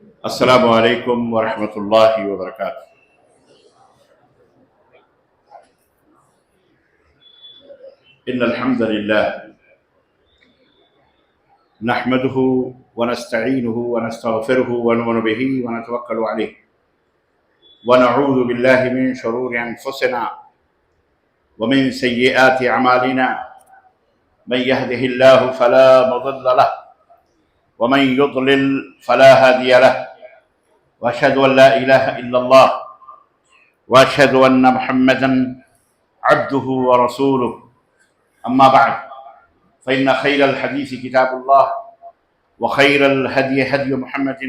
السلام علیکم ورحمۃ اللہ وبرکاتہ۔ ان الحمد للہ نحمده ونستعینه ونستغفره ونؤمن به ونتوکل علیہ ونعوذ باللہ من شرور انفسنا ومن سیئات اعمالنا من يهده الله فلا مضل له ومن يضلل فلا هادي له واشهد ان لا اله الا الله واشهد ان محمدا عبده ورسوله اما بعد فان خير الحديث كتاب الله وخير الهدي هدي محمد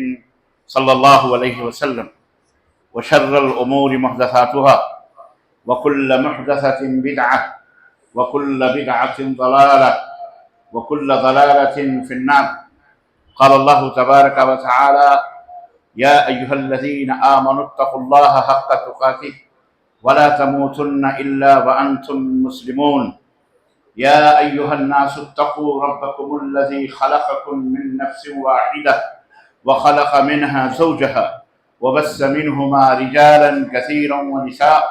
صلى الله عليه وسلم وشر الامور محدثاتها وكل محدثة بدعة وكل بدعة ضلالة وكل ضلالة في النار. قال الله تبارك وتعالى: يا أيها الذين آمنوا اتقوا الله حق تقاته ولا تموتن إلا وأنتم مسلمون. يا أيها الناس اتقوا ربكم الذي خلقكم من نفس واحدة وخلق منها زوجها وبث منهما رجالا كثيرا ونساء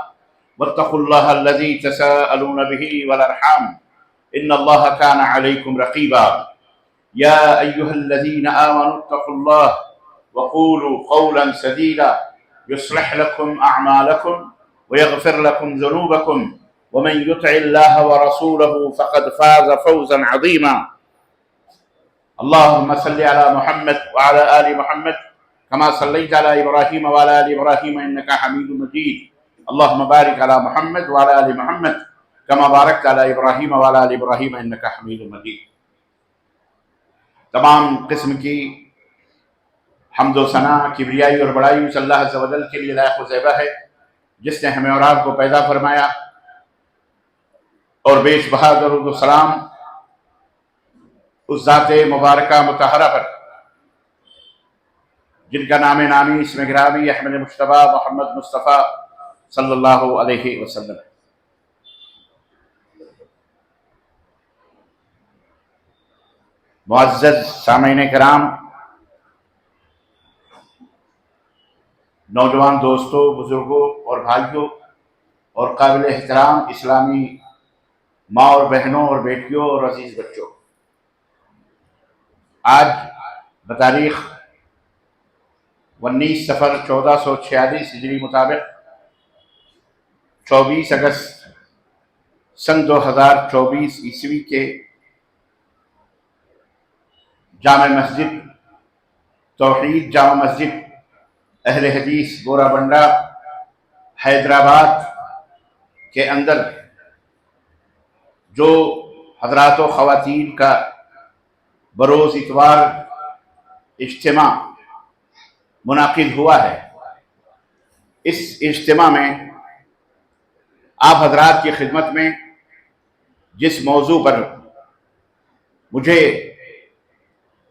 واتقوا الله الذي تساءلون به والأرحام إن الله كان عليكم رقيبا. يا أيها الذين آمنوا اتقوا الله وقولوا قولا سديدا يصلح لكم أعمالكم ويغفر لكم ذنوبكم ومن يطع الله ورسوله فقد فاز فوزا عظيما. اللهم صل على محمد وعلى آل محمد كما صليت على إبراهيم وعلى آل إبراهيم إنك حميد مجيد. اللهم بارك على محمد وعلى آل محمد كما باركت على إبراهيم وعلى آل إبراهيم إنك حميد مجيد. تمام قسم کی حمد و ثنا، کبریائی اور بڑائی اس اللہ عز و جل کے لیے لائق و زیبہ ہے جس نے ہمیں اور آپ کو پیدا فرمایا، اور بیش بہا درود و سلام اس ذات مبارکہ مطہرہ پر جن کا نام نامی اسم گرامی احمد مجتبیٰ محمد مصطفیٰ صلی اللہ علیہ وسلم. معزز سامعین کرام، نوجوان دوستوں، بزرگوں اور بھائیوں اور قابل احترام اسلامی ماں اور بہنوں اور بیٹیوں اور عزیز بچوں، آج بتاریخ 19 صفر 1446 ہجری مطابق 24 اگست سن 2024 عیسوی کے جامع مسجد توحید جامع مسجد اہل حدیث گورا بنڈا حیدرآباد کے اندر جو حضرات و خواتین کا بروز اتوار اجتماع منعقد ہوا ہے، اس اجتماع میں آپ حضرات کی خدمت میں جس موضوع پر مجھے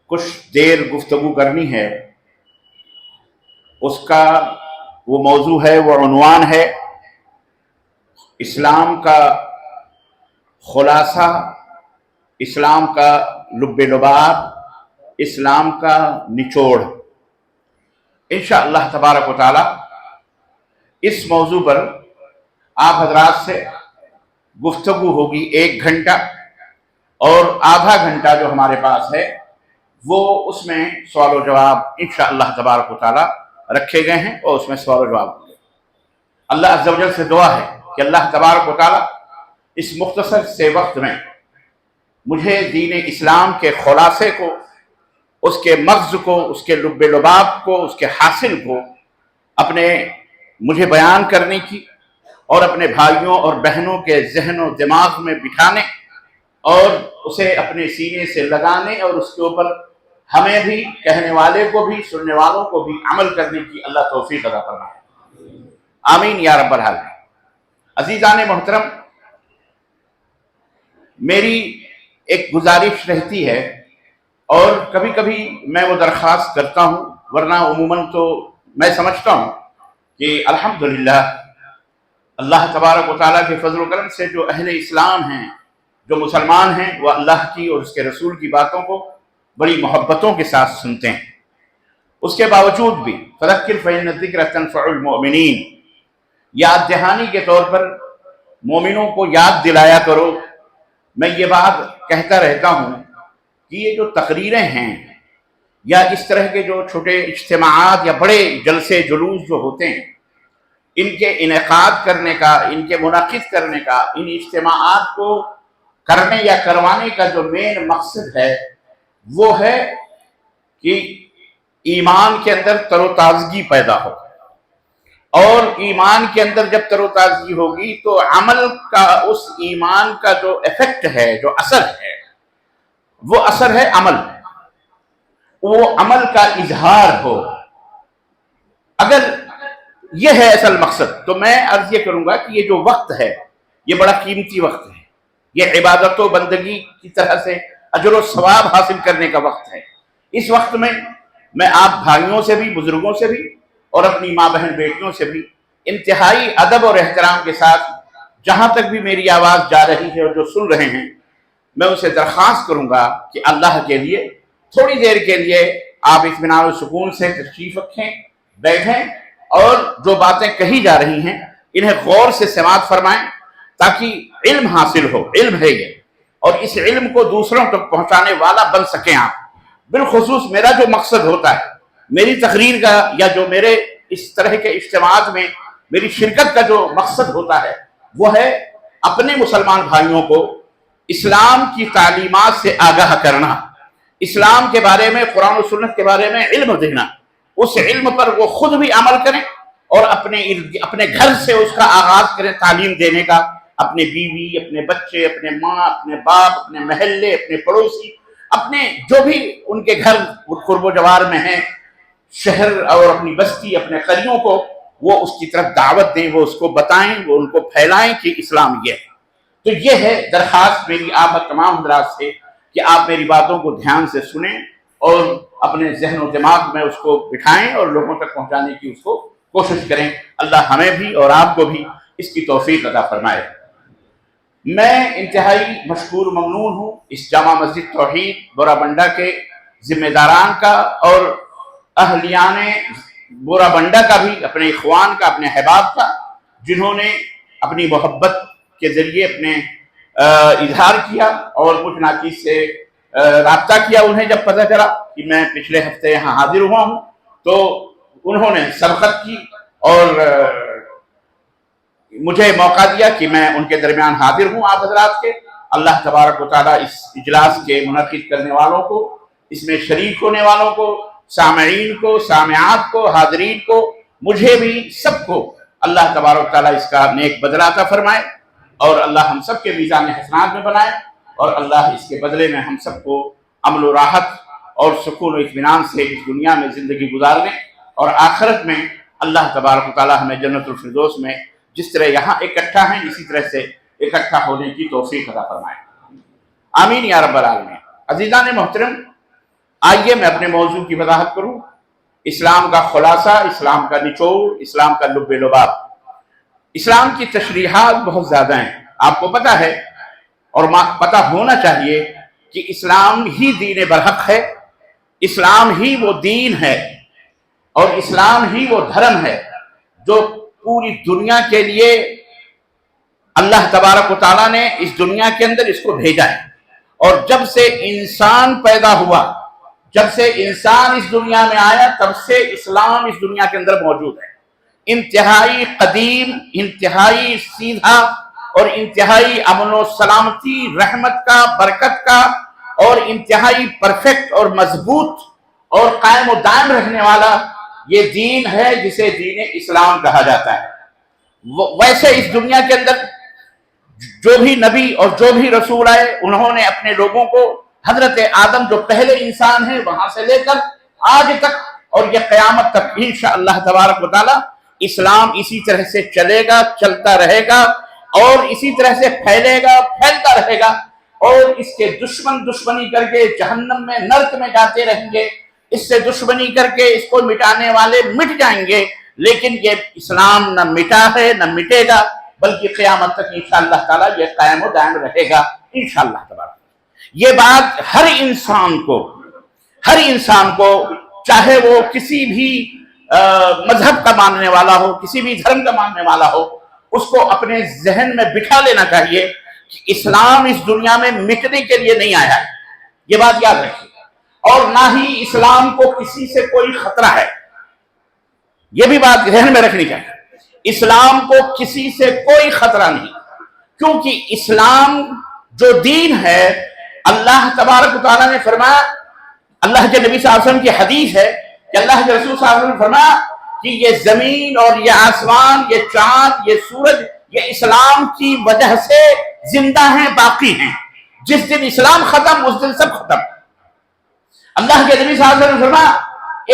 کچھ دیر گفتگو کرنی ہے اس کا وہ موضوع ہے، وہ عنوان ہے اسلام کا خلاصہ، اسلام کا لب لباب، اسلام کا نچوڑ. انشاءاللہ تبارک و تعالی اس موضوع پر آپ حضرات سے گفتگو ہوگی 1 گھنٹہ، اور آدھا گھنٹہ جو ہمارے پاس ہے وہ اس میں سوال و جواب انشاءاللہ تبارک و تعالی رکھے گئے ہیں، اور اس میں سوال و جواب ہوں گے. اللہ عز و جل سے دعا ہے کہ اللہ تبارک و تعالی اس مختصر سے وقت میں مجھے دین اسلام کے خلاصے کو، اس کے مغز کو، اس کے لب لباب کو، اس کے حاصل کو مجھے بیان کرنے کی، اور اپنے بھائیوں اور بہنوں کے ذہن و دماغ میں بٹھانے اور اسے اپنے سینے سے لگانے، اور اس کے اوپر ہمیں بھی، کہنے والے کو بھی، سننے والوں کو بھی عمل کرنے کی اللہ توفیق عطا فرمائے. آمین یا رب العالمین. عزیزان محترم، میری ایک گزارش رہتی ہے، اور کبھی کبھی میں وہ درخواست کرتا ہوں، ورنہ عموماً تو میں سمجھتا ہوں کہ الحمدللہ اللہ تبارک و تعالیٰ کے فضل و کرم سے جو اہل اسلام ہیں، جو مسلمان ہیں، وہ اللہ کی اور اس کے رسول کی باتوں کو بڑی محبتوں کے ساتھ سنتے ہیں. اس کے باوجود بھی فذکر فإن الذکر تنفع المؤمنین، یاد دہانی کے طور پر مومنوں کو یاد دلایا کرو۔ میں یہ بات کہتا رہتا ہوں کہ یہ جو تقریریں ہیں یا اس طرح کے جو چھوٹے اجتماعات یا بڑے جلسے جلوس جو ہوتے ہیں، ان کے انعقاد کرنے کا، ان کے منعقد کرنے کا، ان اجتماعات کو کرنے یا کروانے کا جو مین مقصد ہے وہ ہے کہ ایمان کے اندر تر و تازگی پیدا ہو، اور ایمان کے اندر جب تر و تازگی ہوگی تو عمل کا، اس ایمان کا جو ایفیکٹ ہے، جو اثر ہے، وہ اثر ہے عمل، وہ عمل کا اظہار ہو۔ اگر یہ ہے اصل مقصد، تو میں عرض یہ کروں گا کہ یہ جو وقت ہے یہ بڑا قیمتی وقت ہے، یہ عبادت و بندگی کی طرح سے اجر و ثواب حاصل کرنے کا وقت ہے۔ اس وقت میں آپ بھائیوں سے بھی، بزرگوں سے بھی، اور اپنی ماں بہن بیٹیوں سے بھی انتہائی ادب اور احترام کے ساتھ، جہاں تک بھی میری آواز جا رہی ہے اور جو سن رہے ہیں، میں اسے درخواست کروں گا کہ اللہ کے لیے تھوڑی دیر کے لیے آپ اطمینان و سکون سے تشریف رکھیں، بیٹھیں، اور جو باتیں کہی جا رہی ہیں انہیں غور سے سماعت فرمائیں، تاکہ علم حاصل ہو۔ علم ہے یہ، اور اس علم کو دوسروں تک پہنچانے والا بن سکیں آپ۔ بالخصوص میرا جو مقصد ہوتا ہے، میری تقریر کا یا جو میرے اس طرح کے اجتماعات میں میری شرکت کا جو مقصد ہوتا ہے، وہ ہے اپنے مسلمان بھائیوں کو اسلام کی تعلیمات سے آگاہ کرنا، اسلام کے بارے میں، قرآن و سنت کے بارے میں علم دینا، اس علم پر وہ خود بھی عمل کریں اور اپنے گھر سے اس کا آغاز کریں تعلیم دینے کا، اپنے بیوی، اپنے بچے، اپنے ماں، اپنے باپ، اپنے محلے، اپنے پڑوسی، اپنے جو بھی ان کے گھر قرب و جوار میں ہیں، شہر اور اپنی بستی، اپنے قریوں کو وہ اس کی طرف دعوت دیں، وہ اس کو بتائیں، وہ ان کو پھیلائیں کہ اسلام یہ ہے۔ تو یہ ہے درخواست میری آپ تمام حضرات سے کہ آپ میری باتوں کو دھیان سے سنیں اور اپنے ذہن و دماغ میں اس کو بٹھائیں اور لوگوں تک پہنچانے کی اس کو کوشش کریں۔ اللہ ہمیں بھی اور آپ کو بھی اس کی توفیق عطا فرمائے۔ میں انتہائی مشکور ممنون ہوں اس جامع مسجد توحید بورا بنڈا کے ذمہ داران کا اور اہلیان بورا بنڈا کا بھی، اپنے اخوان کا، اپنے احباب کا، جنہوں نے اپنی محبت کے ذریعے اپنے اظہار کیا اور مجھ ناچیز سے رابطہ کیا۔ انہیں جب پتہ چلا کہ میں پچھلے ہفتے یہاں حاضر ہوا ہوں تو انہوں نے سبقت کی اور مجھے موقع دیا کہ میں ان کے درمیان حاضر ہوں آپ حضرات کے۔ اللہ تبارک و تعالیٰ اس اجلاس کے منعقد کرنے والوں کو، اس میں شریک ہونے والوں کو، سامعین کو، سامعات کو، حاضرین کو، مجھے بھی، سب کو اللہ تبارک و تعالیٰ اس کا نیک بدلہ عطا فرمائے، اور اللہ ہم سب کے میزان حسنات میں بنائے، اور اللہ اس کے بدلے میں ہم سب کو امن و راحت اور سکون و اطمینان سے اس دنیا میں زندگی گزارنے، اور آخرت میں اللہ تبارک و تعالیٰ ہمیں جنت الفردوس میں جس طرح یہاں اکٹھا ہیں اسی طرح سے اکٹھا ہونے کی توفیق عطا فرمائے۔ آمین یا رب العالمین۔ عزیزان محترم، آئیے میں اپنے موضوع کی وضاحت کروں۔ اسلام کا خلاصہ، اسلام کا نچوڑ، اسلام کا لب لباب۔ اسلام کی تشریحات بہت زیادہ ہیں، آپ کو پتہ ہے اور پتہ ہونا چاہیے کہ اسلام ہی دین برحق ہے، اسلام ہی وہ دین ہے، اور اسلام ہی وہ دھرم ہے جو پوری دنیا کے لیے اللہ تبارک و تعالیٰ نے اس دنیا کے اندر اس کو بھیجا ہے۔ اور جب سے انسان پیدا ہوا، جب سے انسان اس دنیا میں آیا، تب سے اسلام اس دنیا کے اندر موجود ہے۔ انتہائی قدیم، انتہائی سیدھا اور انتہائی امن و سلامتی، رحمت کا، برکت کا، اور انتہائی پرفیکٹ اور مضبوط اور قائم و دائم رہنے والا یہ دین ہے جسے دین اسلام کہا جاتا ہے۔ ویسے اس دنیا کے اندر جو بھی نبی اور جو بھی رسول آئے، انہوں نے اپنے لوگوں کو حضرت آدم جو پہلے انسان ہیں وہاں سے لے کر آج تک اور یہ قیامت تک انشاءاللہ تبارک و تعالی اسلام اسی طرح سے چلے گا، چلتا رہے گا، اور اسی طرح سے پھیلے گا، پھیلتا رہے گا، اور اس کے دشمن دشمنی کر کے جہنم میں، نرک میں جاتے رہیں گے، اس سے دشمنی کر کے اس کو مٹانے والے مٹ جائیں گے، لیکن یہ اسلام نہ مٹا ہے نہ مٹے گا، بلکہ قیامت تک انشاءاللہ تعالی یہ قائم و دائم رہے گا انشاءاللہ تبارک۔ یہ بات ہر انسان کو چاہے وہ کسی بھی مذہب کا ماننے والا ہو، کسی بھی دھرم کا ماننے والا ہو، اس کو اپنے ذہن میں بٹھا لینا چاہیے کہ اسلام اس دنیا میں مٹنے کے لیے نہیں آیا ہے، یہ بات یاد رکھیے، اور نہ ہی اسلام کو کسی سے کوئی خطرہ ہے، یہ بھی بات ذہن میں رکھنی چاہیے۔ اسلام کو کسی سے کوئی خطرہ نہیں، کیونکہ اسلام جو دین ہے، اللہ تبارک و تعالیٰ نے فرمایا، اللہ کے نبی صلی اللہ علیہ وسلم کی حدیث ہے کہ اللہ کے رسول صلی اللہ علیہ وسلم نے فرمایا کہ یہ زمین اور یہ آسمان، یہ چاند، یہ سورج، یہ اسلام کی وجہ سے زندہ ہیں، باقی ہیں، جس دن اسلام ختم اس دن سب ختم۔ اللہ کے نبی صلی اللہ علیہ وسلم نے فرمایا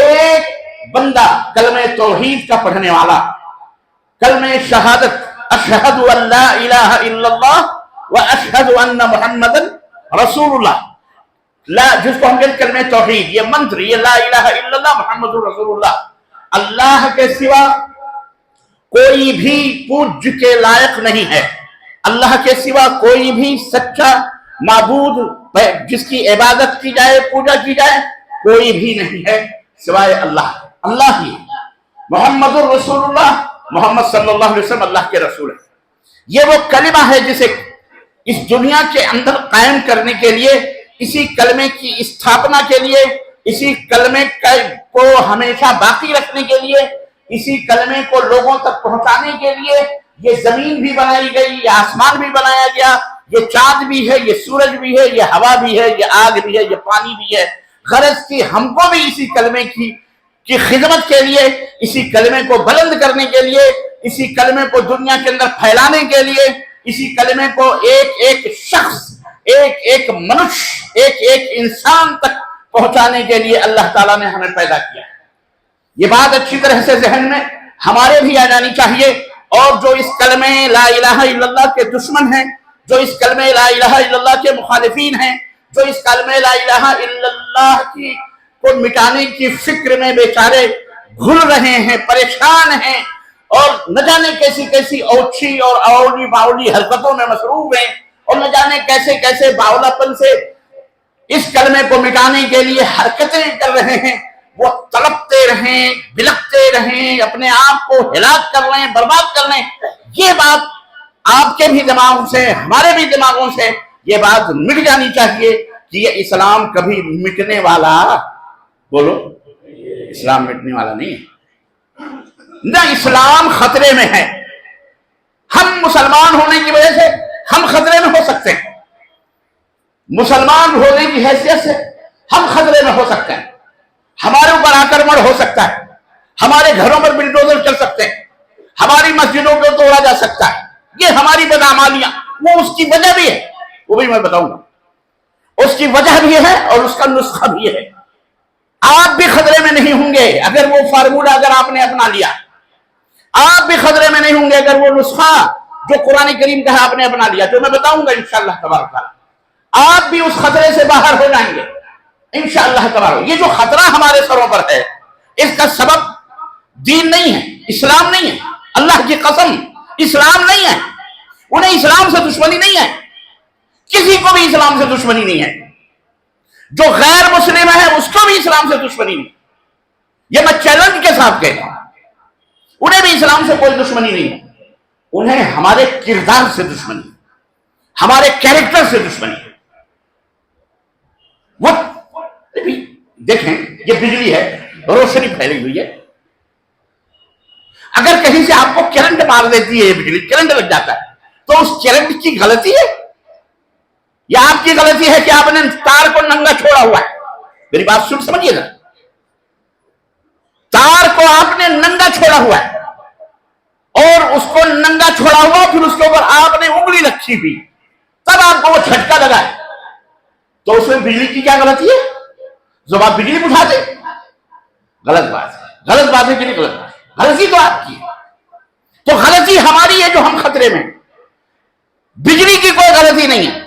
ایک بندہ کلمہ توحید کا پڑھنے والا، کلمہ شہادت اشہد ان لا الہ الا اللہ و اشہد ان محمد رسول اللہ، جس کو ہم کہتے ہیں کلمہ توحید، یہ منتر، یہ لا الہ الا اللہ محمد رسول اللہ، اللہ کے سوا کوئی بھی پوج کے لائق نہیں ہے، اللہ کے سوا کوئی بھی سچا معبود جس کی عبادت کی جائے، پوجا کی جائے، کوئی بھی نہیں ہے سوائے اللہ، اللہ ہی، محمد الرسول اللہ، محمد صلی اللہ علیہ وسلم اللہ کے رسول ہے۔ یہ وہ کلمہ ہے جسے اس دنیا کے اندر قائم کرنے کے لیے، اسی کلمے کی استھاپنا کے لیے، اسی کلمے کو ہمیشہ باقی رکھنے کے لیے، اسی کلمے کو لوگوں تک پہنچانے کے لیے یہ زمین بھی بنائی گئی، یہ آسمان بھی بنایا گیا، یہ چاند بھی ہے، یہ سورج بھی ہے، یہ ہوا بھی ہے، یہ آگ بھی ہے، یہ پانی بھی ہے، غرض کی ہم کو بھی اسی کلمے کی خدمت کے لیے، اسی کلمے کو بلند کرنے کے لیے، اسی کلمے کو دنیا کے اندر پھیلانے کے لیے، اسی کلمے کو ایک ایک شخص، ایک ایک منش، ایک ایک انسان تک پہنچانے کے لیے اللہ تعالیٰ نے ہمیں پیدا کیا ہے۔ یہ بات اچھی طرح سے ذہن میں ہمارے بھی آ جانی چاہیے، اور جو اس کلمہ لا الہ الا اللہ کے دشمن ہیں، جو اس کلمہ لا الہ الا اللہ کے مخالفین ہیں، جو اس کلمہ لا الہ الا اللہ کو مٹانے کی فکر میں بیچارے گھل رہے ہیں، پریشان ہیں، اور نہ جانے کیسی کیسی اوچھی اور اولی باولی حرکتوں میں مصروف ہیں، اور نہ جانے کیسے کیسے باولاپن سے اس کلمے کو مٹانے کے لیے حرکتیں کر رہے ہیں، وہ تڑپتے رہیں، بلکتے رہیں، اپنے آپ کو ہلاک کر رہے ہیں، برباد کر رہے ہیں۔ یہ بات آپ کے بھی دماغوں سے، ہمارے بھی دماغوں سے یہ بات مٹ جانی چاہیے کہ یہ اسلام کبھی مٹنے والا، بولو، اسلام مٹنے والا نہیں ہے، نہ اسلام خطرے میں ہے۔ ہم مسلمان ہونے کی وجہ سے ہم خطرے میں ہو سکتے ہیں، مسلمان ہونے کی حیثیت سے ہم خطرے میں ہو سکتے ہیں، ہمارے اوپر آکرمن ہو سکتا ہے، ہمارے گھروں پر بلڈوزر چل سکتے ہیں، ہماری مسجدوں کو توڑا جا سکتا ہے، یہ ہماری بدعمالیاں، وہ اس کی وجہ بھی ہے، وہ بھی میں بتاؤں گا، اس کی وجہ بھی ہے اور اس کا نسخہ بھی ہے۔ آپ بھی خطرے میں نہیں ہوں گے اگر وہ فارمولہ اگر آپ نے اپنا لیا، آپ بھی خطرے میں نہیں ہوں گے اگر وہ نسخہ جو قرآن کریم کا ہے آپ نے اپنا لیا، جو میں بتاؤں گا انشاءاللہ تبارک تعالیٰ، آپ بھی اس خطرے سے باہر ہو جائیں گے انشاءاللہ تبارک۔ یہ جو خطرہ ہمارے سروں پر ہے، اس کا سبب دین نہیں ہے، اسلام نہیں ہے، اللہ کی قسم اسلام نہیں ہے، انہیں اسلام سے دشمنی نہیں ہے، کسی کو بھی اسلام سے دشمنی نہیں ہے، جو غیر مسلم ہے اس کو بھی اسلام سے دشمنی نہیں، یہ میں چیلنج کے ساتھ کہتا ہوں، انہیں بھی اسلام سے کوئی دشمنی نہیں ہے، انہیں ہمارے کردار سے دشمنی ہے، ہمارے کیریکٹر سے دشمنی ہے۔ وہ دیکھیں، یہ بجلی ہے، روشنی پھیلی ہوئی ہے، اگر کہیں سے آپ کو کرنٹ مار دیتی ہے، یہ بجلی کرنٹ لگ جاتا ہے، تو اس کرنٹ کی غلطی ہے یا آپ کی غلطی ہے کہ آپ نے تار کو ننگا چھوڑا ہوا ہے؟ میری بات سن سمجھیے گا، تار کو آپ نے ننگا چھوڑا ہوا ہے، اور اس کو ننگا چھوڑا ہوا، پھر اس کے اوپر آپ نے انگلی رکھی ہوئی، تب آپ کو وہ جھٹکا لگا ہے، تو اس میں بجلی کی کیا غلطی ہے؟ جب آپ بجلی بجھا دیں، غلط بات ہے، غلط بات ہے کہ نہیں؟ غلط بات ہے، غلطی تو آپ کی ہے، تو غلطی ہماری ہے جو ہم خطرے میں، بجلی کی کوئی غلطی نہیں ہے،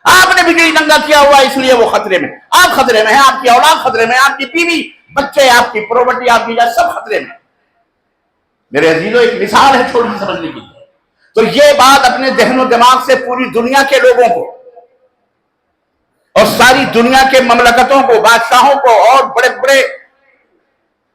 آپ نے بجلی ننگا کیا ہوا اس لیے وہ خطرے میں، آپ خطرے میں ہیں، آپ کی اولاد خطرے میں، آپ کی بیوی بچے، آپ کی پراپرٹی، آپ کی جائیداد سب خطرے میں۔ میرے عزیزو، ایک مثال ہے چھوٹی سی سمجھنے کی، تو یہ بات اپنے ذہن و دماغ سے پوری دنیا کے لوگوں کو اور ساری دنیا کے مملکتوں کو، بادشاہوں کو اور بڑے بڑے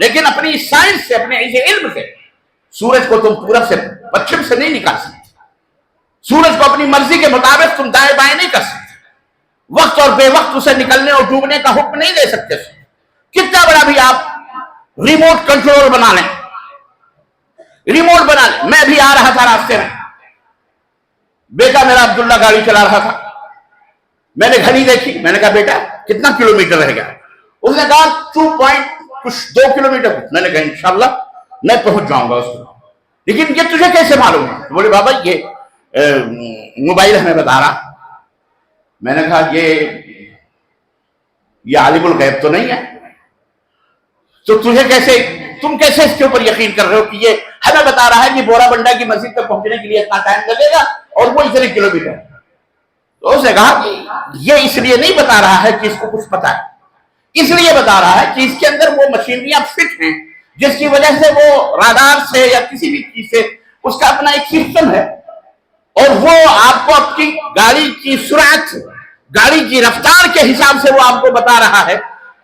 لیکن اپنی سائنس سے, اپنے علم سے سورج کو تم پورب سے پچھم سے نہیں نکال سکتے. سورج کو اپنی مرضی کے مطابق تم دائیں بائیں نہیں کر سکتے. وقت اور بے وقت اسے نکلنے اور ڈوبنے کا حکم نہیں دے سکتے. کتنا بڑا بھی آپ ریموٹ کنٹرول بنا لیں, ریموٹ بنا لیں. میں بھی آ رہا تھا راستے میں, بیٹا میرا عبداللہ گاڑی چلا رہا تھا, میں نے گھڑی دیکھی, میں نے کہا بیٹا کتنا کلومیٹر رہ گیا؟ اس نے کہا 2 کلومیٹر. میں نے کہا انشاءاللہ میں پہنچ جاؤں گا اس کو. لیکن یہ تجھے کیسے معلوم ہے؟ بولے بابا یہ موبائل ہمیں بتا رہا. میں نے کہا یہ عالم الغیب تو نہیں ہے, تو تم کیسے اس کے اوپر یقین کر رہے ہو کہ یہ ہمیں بتا رہا ہے کہ بورا بنڈا کی مسجد تک پہنچنے کے لیے اتنا ٹائم لگے گا اور وہ اتنے کلومیٹر. تو اس نے کہا کہ یہ اس لیے نہیں بتا رہا ہے کہ اس کو کچھ پتا ہے, اس لیے بتا رہا ہے کہ اس کے اندر وہ مشینریاں فٹ ہیں جس کی وجہ سے وہ رادار سے یا کسی بھی چیز سے اس کا اپنا ایک سسٹم ہے, اور وہ آپ کو اپنی گاڑی کی سرعت, گاڑی کی رفتار کے حساب سے وہ آپ کو بتا رہا ہے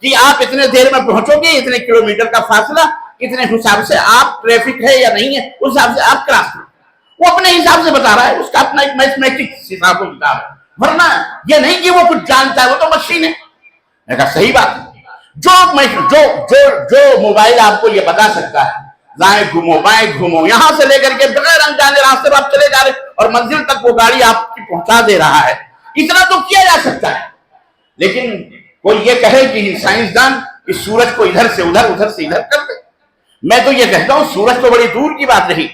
کہ آپ اتنے دیر میں پہنچو گے, اتنے کلومیٹر کا فاصلہ, اتنے حساب سے آپ ٹریفک ہے یا نہیں ہے اس حساب سے آپ کراس کریں. وہ اپنے حساب سے بتا رہا ہے, اس کا اپنا ایک میتھمیٹکس حساب و کتاب ہے. ورنہ یہ نہیں کہ وہ کچھ جانتا ہے, وہ تو مشین ہے. میں کہا صحیح بات ہے. جو موبائل آپ کو یہ بتا سکتا ہے دائیں گھومو بائیں گھومو, یہاں سے لے کر کے بغیر انجانے راستے پر آپ چلے جا رہے اور منزل تک وہ گاڑی آپ کی پہنچا دے رہا ہے, اتنا تو کیا جا سکتا ہے. لیکن کوئی یہ کہے کہ سائنسدان اس سورج کو ادھر سے ادھر, ادھر سے ادھر کر دے. میں تو یہ کہتا ہوں سورج تو بڑی دور کی بات رہی.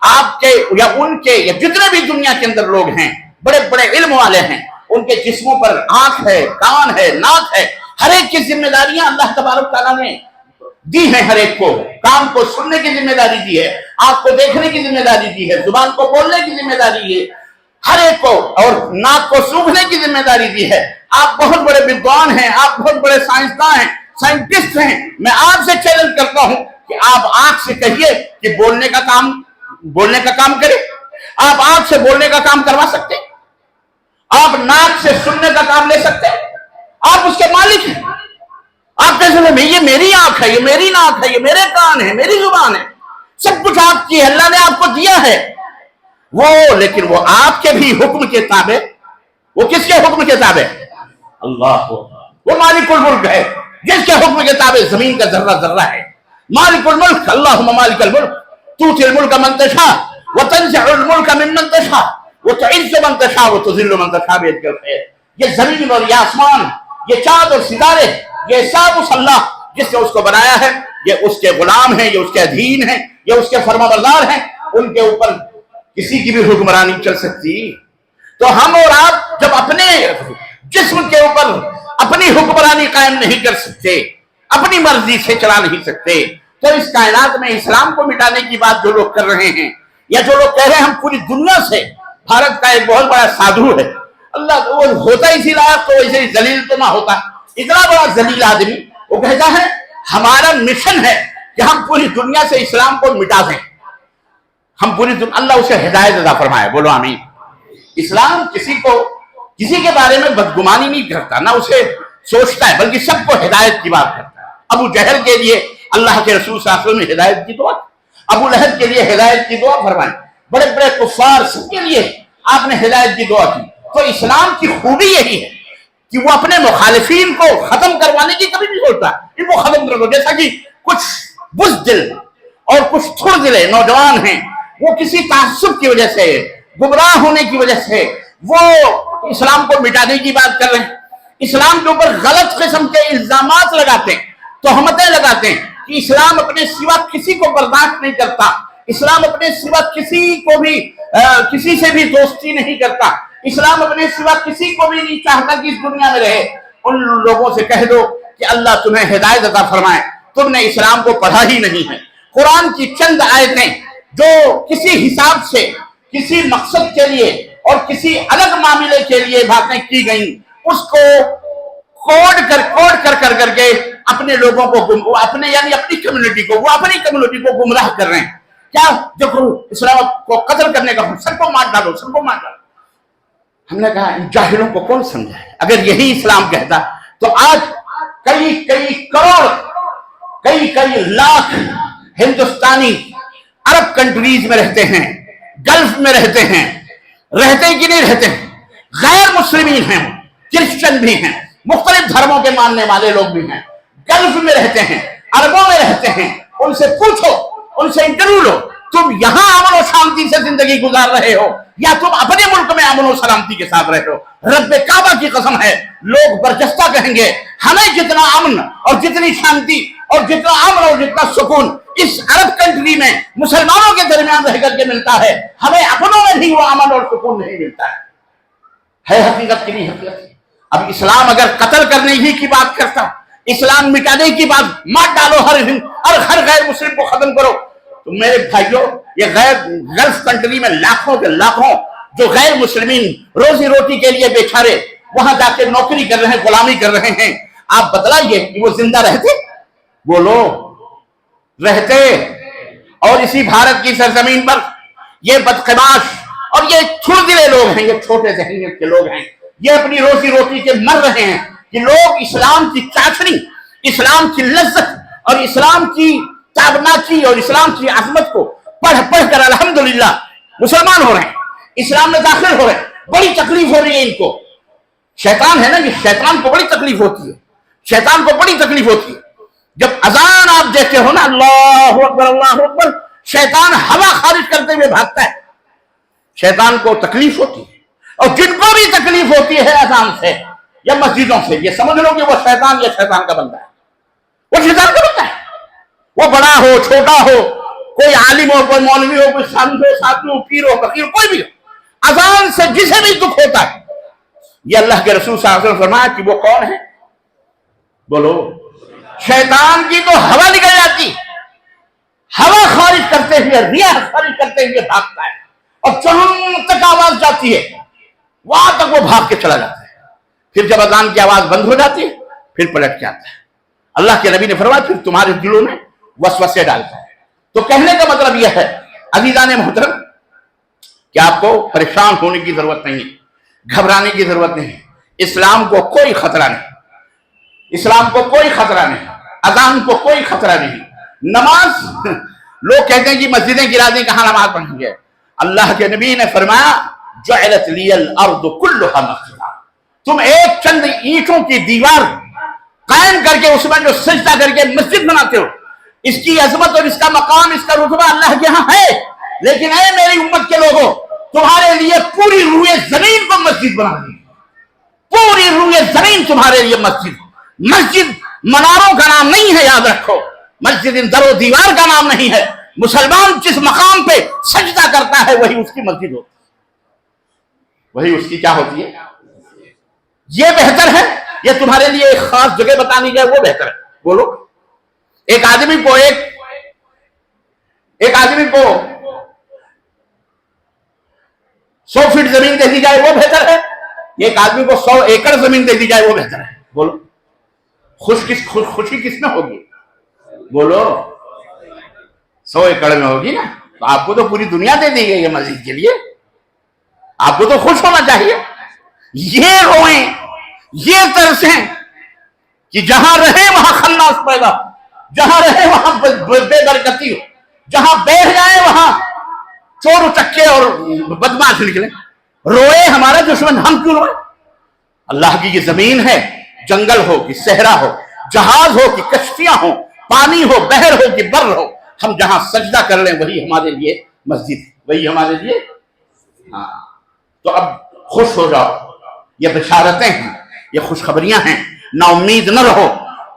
آپ کے یا ان کے یا جتنے بھی دنیا کے اندر لوگ ہیں بڑے بڑے علم والے ہیں, ان کے جسموں پر آنکھ ہے, کان ہے, ناک ہے, ہر ایک کی ذمہ داریاں اللہ تبارک تعالیٰ نے دی ہیں. ہر ایک کو کان کو سننے کی ذمہ داری دی ہے, آنکھ کو دیکھنے کی ذمہ داری دی ہے, زبان کو بولنے کی ذمہ داری ہے ہر ایک کو, اور ناک کو سونگھنے کی ذمہ داری دی ہے. آپ بہت بڑے ودوان ہیں, آپ بہت بڑے سائنسداں ہیں, سائنٹسٹ ہیں. میں آپ سے چیلنج کرتا ہوں کہ آپ آنکھ سے کہیے کہ بولنے کا کام کرے. آپ آنکھ سے بولنے کا کام کروا سکتے, آپ ناک سے سننے کا کام لے سکتے, آپ اس کے مالک ہیں. آپ کیسے میں یہ میری آنکھ ہے, یہ میری ناک ہے, یہ میرے کان ہے, میری زبان ہے, سب کچھ آپ کی ہے, اللہ نے آپ کو دیا ہے وہ. لیکن وہ آپ کے بھی حکم کے تابع. وہ کس کے حکم کے تابع؟ اللہ. وہ مالک الملک ہے جس کے حکم کے تابع زمین کا ذرہ ذرہ ہے. مالک الملک, اللہم مالک الملک تؤتی الملک من تشاء وتنزع الملک ممن تشاء وتعز من تشاء وتذل من تشاء بیدک الخیر. یہ زمین اور یہ آسمان, یہ چاند اور ستارے, یہ سب اس اللہ جس نے اس کو بنایا ہے, یہ اس کے غلام ہیں, یہ اس کے ادھین ہیں, یہ اس کے فرما بردار ہیں. ان کے اوپر کسی کی بھی حکمرانی چل سکتی. تو ہم اور آپ جب اپنے جسم کے اوپر اپنی حکمرانی قائم نہیں کر سکتے, اپنی مرضی سے چلا نہیں سکتے, تو اس کائنات میں اسلام کو مٹانے کی بات جو لوگ کر رہے ہیں یا جو لوگ کہہ رہے ہیں ہم پوری دنیا سے, بھارت کا ایک بہت بڑا سادھو ہے, اللہ وہ ہوتا اسی لائق تو ویسے ذلیل تو نہ ہوتا, اتنا بڑا ذلیل آدمی, وہ کہتا ہے ہمارا مشن ہے کہ ہم پوری دنیا سے اسلام کو مٹا دیں. ہم پوری دنیا, اللہ اسے ہدایت عطا فرمائے, بولو آمین. اسلام کسی کے بارے میں بدگمانی نہیں کرتا, نہ اسے سوچتا ہے, بلکہ سب کو ہدایت کی بات کرتا ہے. ابو جہل کے لیے اللہ کے رسول صلی اللہ علیہ وسلم نے ہدایت کی دعا, ابو لہب کے لیے ہدایت کی دعا فرمائی, بڑے بڑے کفار سب کے لیے آپ نے ہدایت کی دعا کی. تو اسلام کی خوبی یہی ہے کہ وہ اپنے مخالفین کو ختم کروانے کی کبھی نہیں سوچتا, ان کو ختم کر دو. جیسا کہ کچھ بزدل اور کچھ تھوڑ دلے نوجوان ہیں, وہ کسی تعصب کی وجہ سے, گمراہ ہونے کی وجہ سے وہ اسلام کو مٹانے کی بات کر رہے ہیں, اسلام کے اوپر غلط قسم کے الزامات لگاتے ہیں, تہمتیں لگاتے ہیں کہ اسلام اپنے سوا کسی کو برداشت نہیں کرتا, اسلام اپنے سوا کسی سے بھی دوستی نہیں کرتا, اسلام اپنے سوا کسی کو بھی نہیں چاہتا کہ اس دنیا میں رہے. ان لوگوں سے کہہ دو کہ اللہ تمہیں ہدایت عطا فرمائے, تم نے اسلام کو پڑھا ہی نہیں ہے. قرآن کی چند آیتیں جو کسی حساب سے, کسی مقصد کے لیے اور کسی الگ معاملے کے لیے باتیں کی گئیں, اس کو کوڈ کر کے اپنے لوگوں کو, اپنے یعنی اپنی کمیونٹی کو گمراہ کر رہے ہیں. کیا جو اسلام کو قتل کرنے کا, سب کو مار ڈالو, سب کو مار ڈالو. ہم نے کہا ان جاہلوں کو کون سمجھائے؟ اگر یہی اسلام کہتا تو آج کئی کئی کئی لاکھ ہندوستانی عرب کنٹریز میں رہتے ہیں، گلف میں رہتے ہیں، رہتے کہ نہیں رہتے ہیں، غیر مسلمین ہیں، کرسچن بھی ہیں، مختلف دھرموں کے ماننے والے لوگ بھی ہیں، گلف میں رہتے ہیں، عربوں میں رہتے ہیں، ان سے پوچھو، ان سے انٹرویو لو، تم یہاں امن و شانتی سے زندگی گزار رہے ہو یا تم اپنے ملک میں امن و سلامتی کے ساتھ رہے ہو؟ رب کعبہ کی قسم ہے، لوگ برجستہ کہیں گے ہمیں جتنا امن اور جتنی شانتی اور جتنا امن اور جتنا سکون اس عرب کنٹری میں مسلمانوں کے درمیان رہ کر کے ملتا ہے، ہمیں اپنوں میں بھی وہ امن اور سکون نہیں ملتا ہے حقیقت کی نہیں حقیقت۔ اب اسلام اگر قتل کرنے ہی کی بات کرتا، اسلام مٹانے کی بات، مار ڈالو ہر غیر مسلم کو ختم کرو، تو میرے بھائیوں یہ گلف کنٹری میں لاکھوں کے لاکھوں جو غیر مسلمین روزی روٹی کے لیے بیچارے وہاں جا کے نوکری کر رہے ہیں، غلامی کر رہے ہیں، آپ بتلائیے کہ وہ زندہ رہتے؟ بولو رہتے؟ اور اسی بھارت کی سرزمین پر یہ بدقماش اور یہ چھڑدلے لوگ ہیں، یہ چھوٹے ذہنیت کے لوگ ہیں، یہ اپنی روزی روٹی کے مر رہے ہیں کہ لوگ اسلام کی چاشنی، اسلام کی لذت اور اسلام کی تابناکی اور اسلام کی عظمت کو پڑھ پڑھ کر الحمدللہ مسلمان ہو رہے ہیں، اسلام میں داخل ہو رہے ہیں، بڑی تکلیف ہو رہی ہے ان کو۔ شیطان ہے نا کہ شیطان کو بڑی تکلیف ہوتی ہے، شیطان کو بڑی تکلیف ہوتی ہے جب اذان آپ دیکھتے ہو نا اللہ اکبر اللہ اکبر، شیطان ہوا خارج کرتے ہوئے بھاگتا ہے، شیطان کو تکلیف ہوتی ہے۔ اور جن کو بھی تکلیف ہوتی ہے اذان سے یا مسجدوں سے، یہ سمجھ لو کہ وہ شیطان یا شیطان کا بندہ ہے، وہ شیطان کا بندہ ہے، وہ بڑا ہو چھوٹا ہو، کوئی عالم ہو، کوئی مولوی ہو، کوئی سنت ہو، ساتھی ہو، پیر ہو، فقیر، کوئی بھی ہو، اذان سے جسے بھی دکھ ہوتا ہے، یہ اللہ کے رسول صلی اللہ علیہ وسلم فرمایا کہ وہ کون ہے؟ بولو شیطان کی تو ہوا نکل جاتی، ہوا خارج کرتے ہوئے، ریاح خارج کرتے ہوئے بھاگتا ہے، اور جہاں تک آواز جاتی ہے وہاں تک وہ بھاگ کے چلا جاتا ہے، پھر جب اذان کی آواز بند ہو جاتی ہے پھر پلٹ کے آتا ہے۔ اللہ کے نبی نے فرمایا پھر تمہارے دلوں میں وسوسے ڈالتا ہے۔ تو کہنے کا مطلب یہ ہے عزیزان محترم کہ آپ کو پریشان ہونے کی ضرورت نہیں ہے، گھبرانے کی ضرورت نہیں ہے، اسلام کو کوئی خطرہ نہیں، اسلام کو کوئی خطرہ نہیں، اذان کو کوئی خطرہ نہیں۔ نماز لوگ کہتے ہیں کہ مسجدیں گرا دیں، کہاں نماز پڑھیں گے؟ اللہ کے نبی نے فرمایا جعلت لی الارض کلھا مسجدا، تم ایک چند اینٹوں کی دیوار قائم کر کے اس میں جو سجدہ کر کے مسجد بناتے ہو، اس کی عظمت اور اس کا مقام، اس کا رتبہ اللہ کے ہاں ہے، لیکن اے میری امت کے لوگوں تمہارے لیے پوری روئے زمین کو مسجد بنا دی، پوری روئے زمین تمہارے لیے مسجد۔ مسجد مناروں کا نام نہیں ہے، یاد رکھو، مسجد ان در و دیوار کا نام نہیں ہے۔ مسلمان جس مقام پہ سجدہ کرتا ہے وہی اس کی مسجد ہوتی ہے، وہی اس کی کیا ہوتی ہے؟ یہ بہتر ہے، یہ تمہارے لیے ایک خاص جگہ بتانی جائے وہ بہتر ہے۔ بولو ایک آدمی کو 100 فٹ زمین دے دی جائے وہ بہتر ہے، ایک آدمی کو 100 ایکڑ زمین دے دی جائے وہ بہتر ہے؟ بولو خوشی کس میں ہوگی؟ بولو 100 ایکڑ میں ہوگی نا، تو آپ کو تو پوری دنیا دے دی گئی ہے مسجد کے لیے، آپ کو تو خوش ہونا چاہیے۔ یہ روئیں، یہ ترسیں کہ جہاں رہے وہاں خناس پیدا، جہاں رہے وہاں بے برکتی ہو، جہاں بیٹھ جائے وہاں چور چکے اور بدماش نکلے۔ روئے ہمارا دشمن، ہم کیوں روئے؟ اللہ کی یہ زمین ہے، جنگل ہو کہ صحرا ہو، جہاز ہو کہ کشتیاں ہو، پانی ہو، بحر ہو کہ بر ہو، ہم جہاں سجدہ کر لیں وہی ہمارے لیے مسجد ہے، وہی ہمارے لیے۔ ہاں تو اب خوش ہو جاؤ، یہ بشارتیں ہیں، یہ خوشخبریاں ہیں، نا امید نہ رہو۔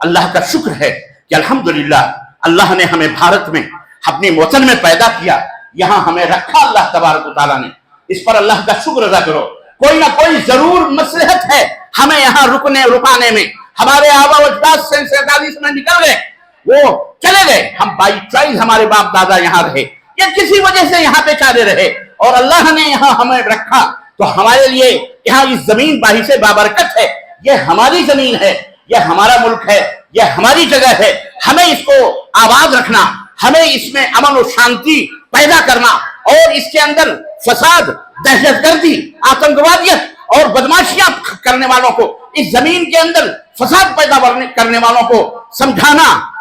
اللہ کا شکر ہے کہ الحمدللہ اللہ نے ہمیں بھارت میں اپنے وطن میں پیدا کیا، یہاں ہمیں رکھا اللہ تبارک و تعالیٰ نے، اس پر اللہ کا شکر ادا کرو۔ کوئی نہ کوئی ضرور مصلحت ہے ہمیں یہاں رکانے میں۔ ہمارے آبا و اجداد 47 میں نکل گئے، وہ چلے گئے، ہم بائی چوائس ہمارے باپ دادا یہاں رہے یا کسی وجہ سے یہاں پہ چارے رہے، اور اللہ نے یہاں ہمیں رکھا تو ہمارے لیے یہاں اس زمین باعث بابرکت ہے، یہ ہماری زمین ہے، یہ ہمارا ملک ہے، یہ ہماری جگہ ہے، ہمیں اس کو آباد رکھنا، ہمیں اس میں امن و شانتی پیدا کرنا، اور اس کے اندر فساد، دہشت گردی، آتنکوادیت اور بدماشیاں کرنے والوں کو، اس زمین کے اندر فساد پیدا کرنے والوں کو سمجھانا،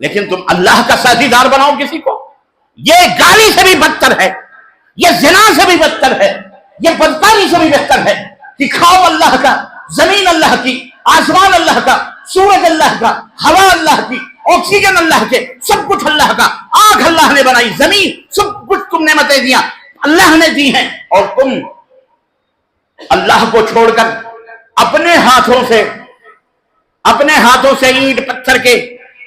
لیکن تم اللہ کا سازیدار بناؤ کسی کو. یہ گالی سے بھی بدتر ہے, یہ زنا سے بھی بدتر ہے, یہ بدکاری سے بھی بہتر ہے کہ کھاؤ اللہ کا, زمین اللہ کی, آسمان اللہ کا, سورج اللہ کا, ہوا اللہ کی, آکسیجن اللہ کے, سب کچھ اللہ کا. آنکھ اللہ نے بنائی, زمین, سب کچھ تم نعمتیں دیا اللہ نے دی ہیں, اور تم اللہ کو چھوڑ کر اپنے ہاتھوں سے اینٹ پتھر کے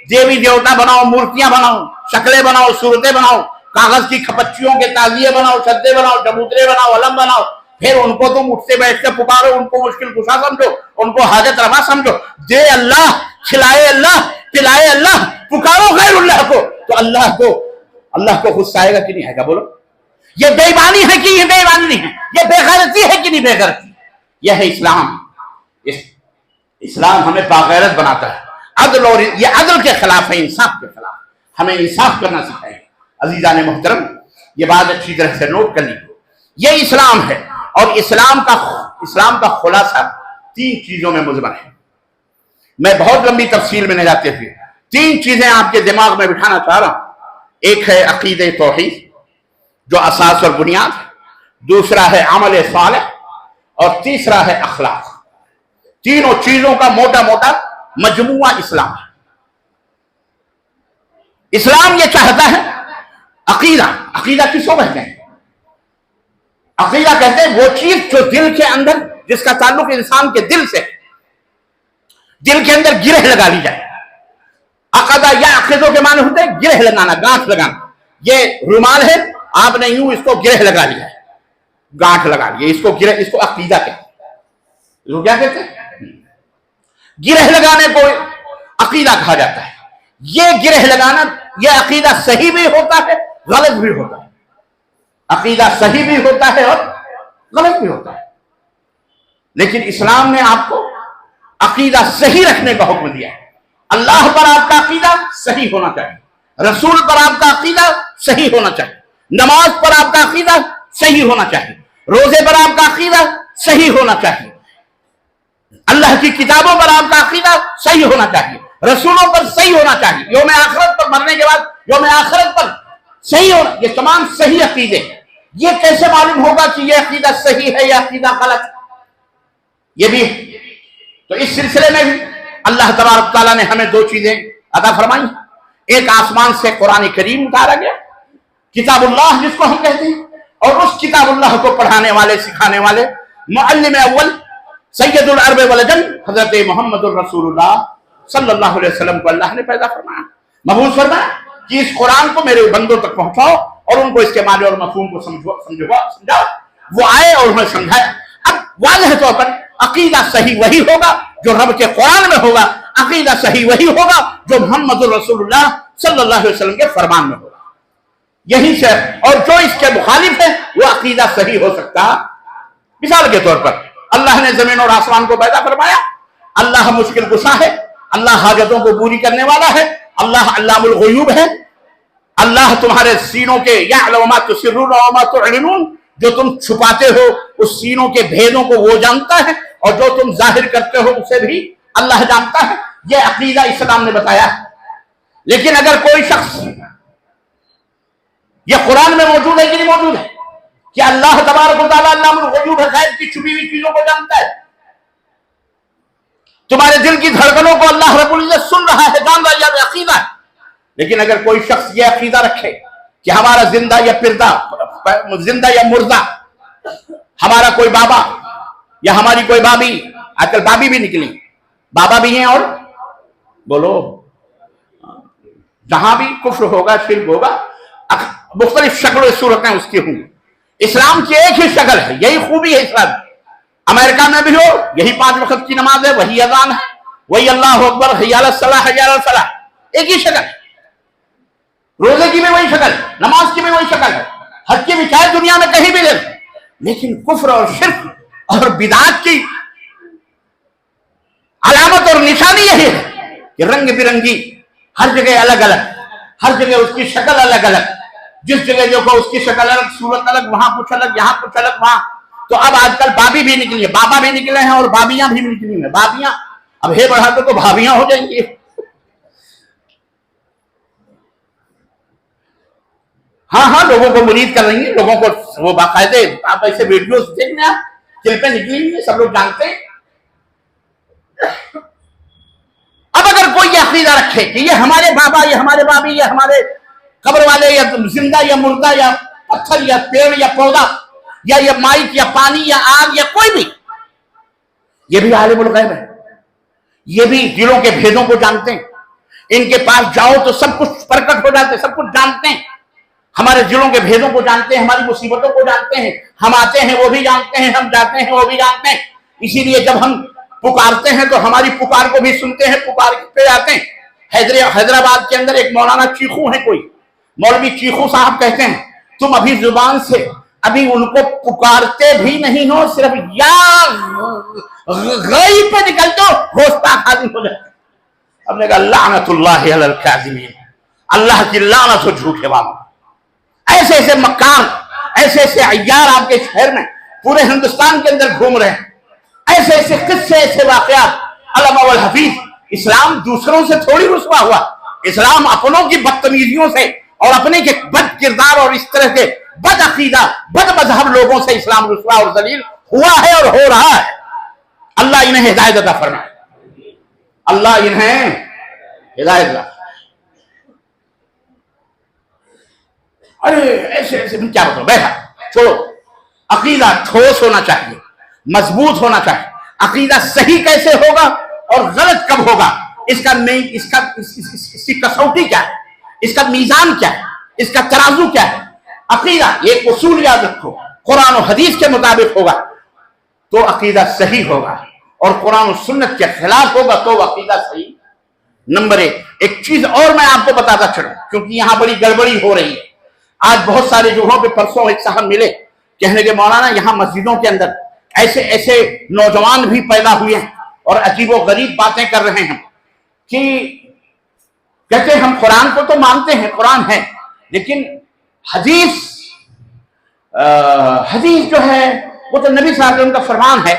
دیوی دیوتا بناؤ, مورتیاں بناؤ, شکلیں بناؤ, صورتیں بناؤ, کاغذ کی کھپچیوں کے تعزیے بناؤ, چھدے بناؤ, چبوترے بناؤ, علم بناؤ, پھر ان کو تم اٹھتے بیٹھتے پکارو, ان کو مشکل کشا سمجھو, ان کو حاجت روا سمجھو. دے اللہ, کھلائے اللہ, پلائے اللہ, پکارو غیر اللہ کو, تو اللہ کو غصہ آئے گا کہ نہیں آئے گا؟ بولو. یہ بے ایمانی ہے کہ یہ بے ایمانی نہیں ہے؟ یہ بے غیرتی ہے کہ نہیں بے غیرتی؟ یہ ہے اسلام. اسلام ہمیں باغیرت بناتا ہے. عدل, اور یہ عدل کے خلاف ہے, انصاف کے خلاف. ہمیں انصاف کرنا سکھائے. عزیزان محترم, یہ بات اچھی طرح سے نوٹ کر لیجیے. یہ اسلام ہے, اور اسلام کا خلاصہ 3 چیزوں میں مضمر ہے. میں بہت لمبی تفصیل میں نہیں جاتے ہوئے 3 چیزیں آپ کے دماغ میں بٹھانا چاہ رہا ہوں. ایک ہے عقیدہ توحید جو اساس اور بنیاد ہے, دوسرا ہے عمل صالح, اور تیسرا ہے اخلاق. تینوں چیزوں کا موٹا موٹا مجموعہ اسلام ہے. اسلام یہ چاہتا ہے عقیدہ کس کو کہتے ہیں؟ عقیدہ کہتے ہیں وہ چیز جو دل کے اندر, جس کا تعلق انسان کے دل سے, دل کے اندر گرہ لگا لی جائے. عقیدہ یا عقیدوں کے معنی ہوتے ہیں گرہ لگانا, گانٹھ لگانا. یہ رومال ہے, آپ نے یوں اس کو گرہ لگا لیا ہے, گانٹھ لگا لیا, اس کو عقیدہ کہتے ہیں. اس کو کیا کہتے ہیں؟ گرہ لگانے کو عقیدہ کہا جاتا ہے. یہ گرہ لگانا, یہ عقیدہ صحیح بھی ہوتا ہے, غلط بھی ہوتا ہے. عقیدہ صحیح بھی ہوتا ہے اور غلط بھی ہوتا ہے. لیکن اسلام نے آپ کو عقیدہ صحیح رکھنے کا حکم دیا ہے. اللہ پر آپ کا عقیدہ صحیح ہونا چاہیے, رسول پر آپ کا عقیدہ صحیح ہونا چاہیے, نماز پر آپ کا عقیدہ صحیح ہونا چاہیے, روزے پر آپ کا عقیدہ صحیح ہونا چاہیے, اللہ کی کتابوں پر آپ کا عقیدہ صحیح ہونا چاہیے, رسولوں پر صحیح ہونا چاہیے, یوم آخرت پر, مرنے کے بعد یوم آخرت پر صحیح ہونا. یہ تمام صحیح عقیدے. یہ کیسے معلوم ہوگا کہ یہ عقیدہ صحیح ہے یا عقیدہ غلط؟ یہ بھی تو اس سلسلے میں بھی اللہ تبارک تعالیٰ نے ہمیں 2 چیزیں عطا فرمائی. ایک آسمان سے قرآن کریم اتارا گیا, کتاب اللہ جس کو ہم کہتے ہیں, اور اس کتاب اللہ کو پڑھانے والے, سکھانے والے معلم اول سید العرب والعجم حضرت محمد الرسول اللہ صلی اللہ علیہ وسلم کو اللہ نے پیدا فرمایا, مبعوث فرمایا کہ اس قرآن کو میرے بندوں تک پہنچاؤ اور ان کو اس کے معنی اور مفہوم کو سمجھاؤ. وہ آئے اور انہیں سمجھایا. اب واضح طور پر عقیدہ صحیح وہی ہوگا جو رب کے قرآن میں ہوگا, عقیدہ صحیح وہی ہوگا جو محمد الرسول اللہ صلی اللہ علیہ وسلم کے فرمان میں ہوگا. یہی سے, اور جو اس کے مخالف ہے وہ عقیدہ صحیح ہو سکتا. مثال کے طور پر اللہ نے زمین اور آسمان کو پیدا فرمایا, اللہ مشکل کشا ہے, اللہ حاجتوں کو پوری کرنے والا ہے, اللہ علام الغیوب ہے, اللہ تمہارے سینوں کے یعلم ما تسرون وما تعلنون, جو تم چھپاتے ہو اس سینوں کے بھیدوں کو وہ جانتا ہے, اور جو تم ظاہر کرتے ہو اسے بھی اللہ جانتا ہے. یہ عقیدہ اسلام نے بتایا ہے. لیکن اگر کوئی شخص, یہ قرآن میں موجود ہے کہ نہیں موجود ہے کہ اللہ تبارک و تعالیٰ علام الغیوب ہے, غیب کی چھپی ہوئی چیزوں کو جانتا ہے. تمہارے دل کی دھڑکنوں کو اللہ رب العزت سن رہا ہے, جان رہا ہے, یہ عقیدہ ہے. لیکن اگر کوئی شخص یہ عقیدہ رکھے کہ ہمارا زندہ یا پردہ, زندہ یا مردہ, ہمارا کوئی بابا یا ہماری کوئی بابی, آج کل بابی بھی نکلی, بابا بھی ہیں, اور بولو جہاں بھی کفر ہوگا, شرک ہوگا, مختلف شکل و صورتیں اس کی ہوں گی. اسلام کی ایک ہی شکل ہے, یہی خوبی ہے اسلام. امریکہ میں بھی ہو, یہی 5 وقت کی نماز ہے, وہی اذان ہے, وہی اللہ اکبر, حی علی الصلاۃ, حی علی الفلاح, ایک ہی شکل ہے. روزے کی بھی وہی شکل, نماز کی بھی وہی شکل ہے, حج کی بھی, چاہے دنیا میں کہیں بھی لے. لیکن کفر اور شرک اور بدعت کی علامت اور نشانی یہی ہے کہ رنگ برنگی, ہر جگہ الگ الگ, ہر جگہ اس کی شکل الگ الگ, جس جگہ جو کو اس کی شکل الگ, صورت الگ, وہاں کچھ الگ, یہاں کچھ الگ, وہاں. تو اب آج کل بابی بھی نکلی ہے, بابا بھی نکلے ہیں, اور بابیاں بھی نکلی ہیں. بابیاں اب ہے بڑھا تو بھابیاں ہو جائیں گی. ہاں ہاں لوگوں کو مرید کر رہی ہیں، لوگوں کو وہ باقاعدے آپ ایسے ویڈیوز دیکھنے آپ کلپیں نکلی ہوئی ہیں، سب لوگ جانتے ہیں۔ اب اگر کوئی یہ عقیدہ رکھے کہ یہ ہمارے بابا، یہ ہمارے بابی، یہ ہمارے قبر والے، یا زندہ یا مردہ یا پتھر یا پیڑ یا پودا یا یہ مائک یا پانی یا آگ یا کوئی بھی، یہ بھی عالم الغیب ہے، یہ بھی دلوں کے بھیدوں کو جانتے ہیں، ان کے پاس جاؤ تو سب کچھ پرکٹ ہو جاتے ہیں، سب کچھ جانتے ہیں، ہمارے دلوں کے بھیدوں کو جانتے ہیں، ہماری مصیبتوں کو جانتے ہیں، ہم آتے ہیں وہ بھی جانتے ہیں، ہم جاتے ہیں وہ بھی جانتے ہیں۔ اسی لیے جب ہم پکارتے ہیں تو ہماری پکار کو بھی سنتے ہیں، پکار پہ جاتے ہیں۔ حیدرآباد کے اندر ایک مولانا چیخو ہے، کوئی مولوی چیخو صاحب کہتے ہیں تم ابھی زبان سے ابھی ان کو پکارتے بھی نہیں ہو، صرف یا غیب پہ نکل دو گوشتاخ حاضر ہو جاتے۔ ہم نے کہا لعنت اللہ علی الکاذبین، اللہ کی لعنت ہو جھوٹے والوں۔ ایسے ایسے مکار، ایسے ایسے عیار آپ کے شہر میں پورے ہندوستان کے اندر گھوم رہے ہیں، ایسے ایسے قصے، ایسے واقعات۔ علامہ والحفیظ، اسلام دوسروں سے تھوڑی رسوا ہوا، اسلام اپنوں کی بدتمیزیوں سے اور اپنے کے بد کردار اور اس طرح کے بد عقیدہ بد مذہب لوگوں سے اسلام رسوا اور ذلیل ہوا ہے اور ہو رہا ہے۔ اللہ انہیں ہدایت عطا فرمائے، اللہ انہیں ہدایت عطا۔ ارے ایسے ایسے کیا بتاؤ، بیٹھا چھوڑو۔ عقیدہ ٹھوس ہونا چاہیے، مضبوط ہونا چاہیے۔ عقیدہ صحیح کیسے ہوگا اور غلط کب ہوگا، اس کی کسوٹی کیا ہے، اس کا میزان کیا ہے، اس کا ترازو کیا ہے۔ عقیدہ ایک اصول یاد رکھو، قرآن و حدیث کے مطابق ہوگا تو عقیدہ صحیح ہوگا، اور قرآن و سنت کے خلاف ہوگا تو عقیدہ صحیح۔ نمبر ایک چیز اور میں آپ کو بتاتا چلوں، کیونکہ یہاں بڑی گڑبڑی ہو رہی ہے۔ آج بہت سارے جگہوں پہ، پرسوں ایک صاحب ملے، کہنے کے مولانا یہاں مسجدوں کے اندر ایسے ایسے نوجوان بھی پیدا ہوئے ہیں اور عجیب و غریب باتیں کر رہے ہیں کہ کہتے ہیں ہم قرآن کو تو مانتے ہیں، قرآن ہے، لیکن حدیث جو ہے وہ تو نبی صلی اللہ علیہ وسلم کا فرمان ہے،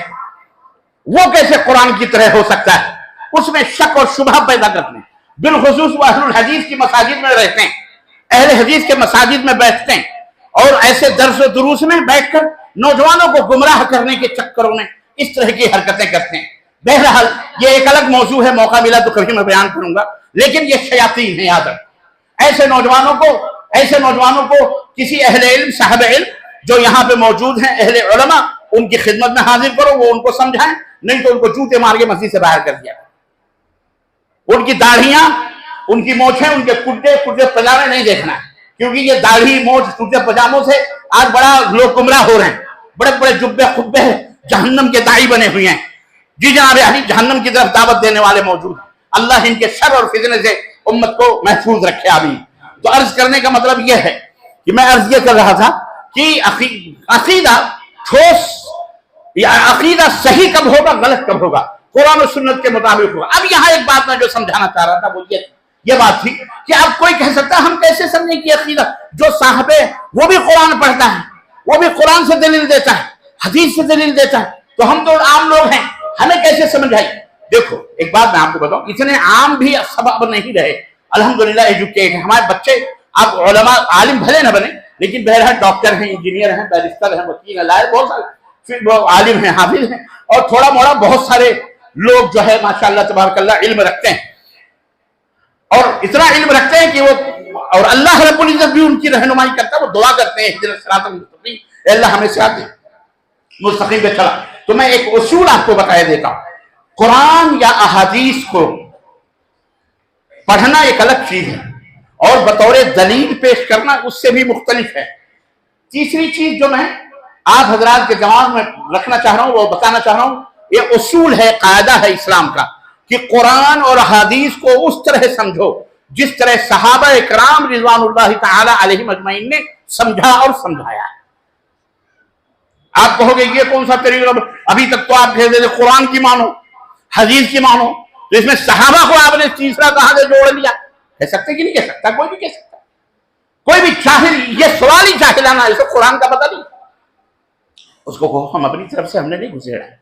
وہ کیسے قرآن کی طرح ہو سکتا ہے؟ اس میں شک اور شبہ پیدا کرتے ہیں۔ بالخصوص وہ اہل الحدیث کی مساجد میں رہتے ہیں، اہل حدیث کے مساجد میں بیٹھتے ہیں، اور ایسے درس و دروس میں بیٹھ کر نوجوانوں کو گمراہ کرنے کے چکروں میں اس طرح کی حرکتیں کرتے ہیں۔ بہرحال یہ ایک الگ موضوع ہے، موقع ملا تو کبھی میں بیان کروں گا، لیکن یہ شیاطین ہیں، یاد رکھو۔ ایسے نوجوانوں کو کسی اہل علم، صاحب علم جو یہاں پہ موجود ہیں، اہل علماء، ان کی خدمت میں حاضر کرو، وہ ان کو سمجھائیں، نہیں تو ان کو جوتے مار کے مسجد سے باہر کر دیا۔ ان کی داڑھیاں، ان کی موچھیں، ان کے کرتے پجامے نہیں دیکھنا ہے، کیونکہ یہ داڑھی، موچھ، کرتے پجاموں سے آج بڑا لوگ گمراہ ہو رہے ہیں۔ بڑے بڑے جبے خبے جہنم کے داعی بنے ہوئے ہیں، جی جناب علی، جہنم کی طرف دعوت دینے والے موجود ہیں۔ اللہ ان کے شر اور فتنے سے امت کو محفوظ رکھے، آمین۔ تو عرض کرنے کا مطلب یہ ہے کہ میں عرض یہ کر رہا تھا کہ عقیدہ ٹھوس یا عقیدہ صحیح کب ہوگا، غلط کب ہوگا، قرآن و سنت کے مطابق ہوگا۔ اب یہاں ایک بات میں جو سمجھانا چاہ رہا تھا وہ یہ بات تھی کہ اب کوئی کہہ سکتا ہے ہم کیسے سمجھیں کہ عقیدہ، جو صاحب ہے وہ بھی قرآن پڑھتا ہے، وہ بھی قرآن سے دلیل دیتا ہے، حدیث سے دلیل دیتا ہے، تو ہم تو عام لوگ ہیں، ہمیں کیسے سمجھ آئی؟ دیکھو ایک بات میں آپ کو بتاؤں، اتنے عام بھی سبب نہیں رہے، الحمدللہ ایجوکیٹ ہیں ہمارے بچے۔ آپ علماء عالم بھلے نہ بنے، لیکن بہرحال ڈاکٹر ہیں، انجینئر ہیں، بیرسٹر ہیں، وکیل ہیں، لائر، بہت سارے پھر وہ عالم ہیں، حافظ ہیں، اور تھوڑا موڑا بہت سارے لوگ جو ہے ماشاءاللہ تبارک اللہ علم رکھتے ہیں، اور اتنا علم رکھتے ہیں کہ وہ، اور اللہ رب العزت بھی ان کی رہنمائی کرتا ہے، وہ دعا کرتے ہیں اہدنا الصراط المستقیم، اے اللہ ہمیں صراط مستقیم پہ چلا۔ تو میں ایک اصول آپ کو بتایا دیتا ہوں، قرآن یا احادیث کو پڑھنا ایک الگ چیز ہے، اور بطور دلیل پیش کرنا اس سے بھی مختلف ہے۔ تیسری چیز جو میں آپ حضرات کے جواب میں رکھنا چاہ رہا ہوں، وہ بتانا چاہ رہا ہوں، یہ اصول ہے، قاعدہ ہے اسلام کا، کہ قرآن اور حدیث کو اس طرح سمجھو جس طرح صحابہ کرام رضوان اللہ تعالی علیہم اجمعین نے سمجھا اور سمجھایا ہے۔ آپ کہو گے یہ کون سا طریقہ، ابھی تک تو آپ کہہ دیتے قرآن کی مانو، حدیث کی مانو، تو اس میں صحابہ کو آپ نے تیسرا کہاں سے جوڑ لیا؟ کہہ سکتے کہ نہیں کہہ سکتا؟ کوئی بھی کہہ سکتا، کوئی بھی جاہل، یہ سوال ہی جاہلانہ ہے، اس کو قرآن کا پتہ نہیں، اس کو کہو ہم اپنی طرف سے ہم نے نہیں گزرا ہے،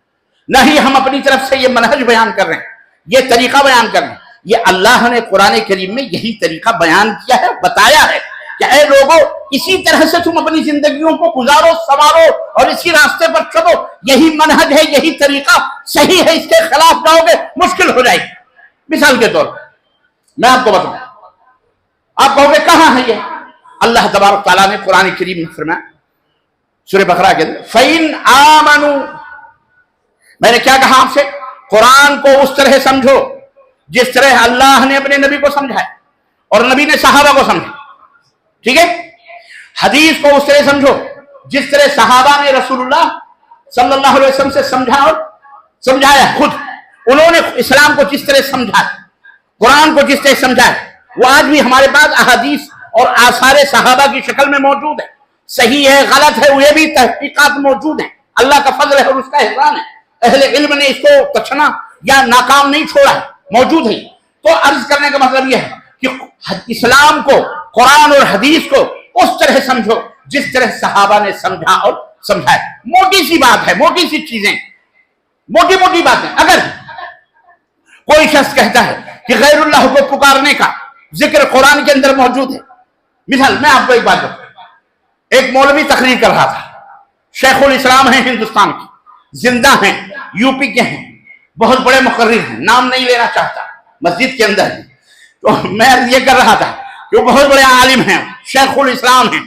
نہ ہی ہم اپنی طرف سے یہ منہج بیان کر رہے ہیں، یہ طریقہ بیان کر رہے ہیں، یہ اللہ نے قرآن کریم میں یہی طریقہ بیان کیا ہے، بتایا ہے، کہ اے لوگوں اسی طرح سے تم اپنی زندگیوں کو گزارو سنوارو اور اسی راستے پر چلو، یہی منہج ہے، یہی طریقہ صحیح ہے، اس کے خلاف جاؤ گے مشکل ہو جائے گی۔ مثال کے طور پر میں آپ کو بتاؤں، آپ کہو گے کہاں ہے یہ؟ اللہ تبارک تعالیٰ نے قرآن کریم میں فرمایا سورہ بقرہ کے اندر فَإِنْ آمَنُوا، میں نے کیا کہا آپ سے؟ قرآن کو اس طرح سمجھو جس طرح اللہ نے اپنے نبی کو سمجھا ہے اور نبی نے صحابہ کو سمجھا، ٹھیک ہے؟ حدیث کو اس طرح سمجھو جس طرح صحابہ نے رسول اللہ صلی اللہ علیہ وسلم سے سمجھا اور سمجھایا، خود انہوں نے اسلام کو جس طرح سمجھا، قرآن کو جس طرح سمجھا ہے، وہ آج بھی ہمارے پاس احادیث اور آثار صحابہ کی شکل میں موجود ہے، صحیح ہے غلط ہے یہ بھی تحقیقات موجود ہیں، اللہ کا فضل ہے اور اس کا احسان ہے، اہل علم نے اس کو تچنا یا ناکام نہیں چھوڑا ہے، موجود ہے۔ تو عرض کرنے کا مطلب یہ ہے کہ اسلام کو، قرآن اور حدیث کو اس طرح سمجھو جس طرح صحابہ نے سمجھا اور سمجھایا۔ موٹی سی بات ہے، موٹی سی چیزیں، موٹی موٹی باتیں۔ اگر کوئی شخص کہتا ہے کہ غیر اللہ کو پکارنے کا ذکر قرآن کے اندر موجود ہے، مثال میں آپ کو ایک بات بتاؤں، ایک مولوی تقریر کر رہا تھا، شیخ الاسلام ہیں ہندوستان کی، زندہ ہیں، یو پی کے ہیں، بہت بڑے مقرر ہیں، نام نہیں لینا چاہتا، مسجد کے اندر ہیں، تو میں یہ کر رہا تھا کہ وہ بہت بڑے عالم ہیں، شیخ الاسلام ہیں،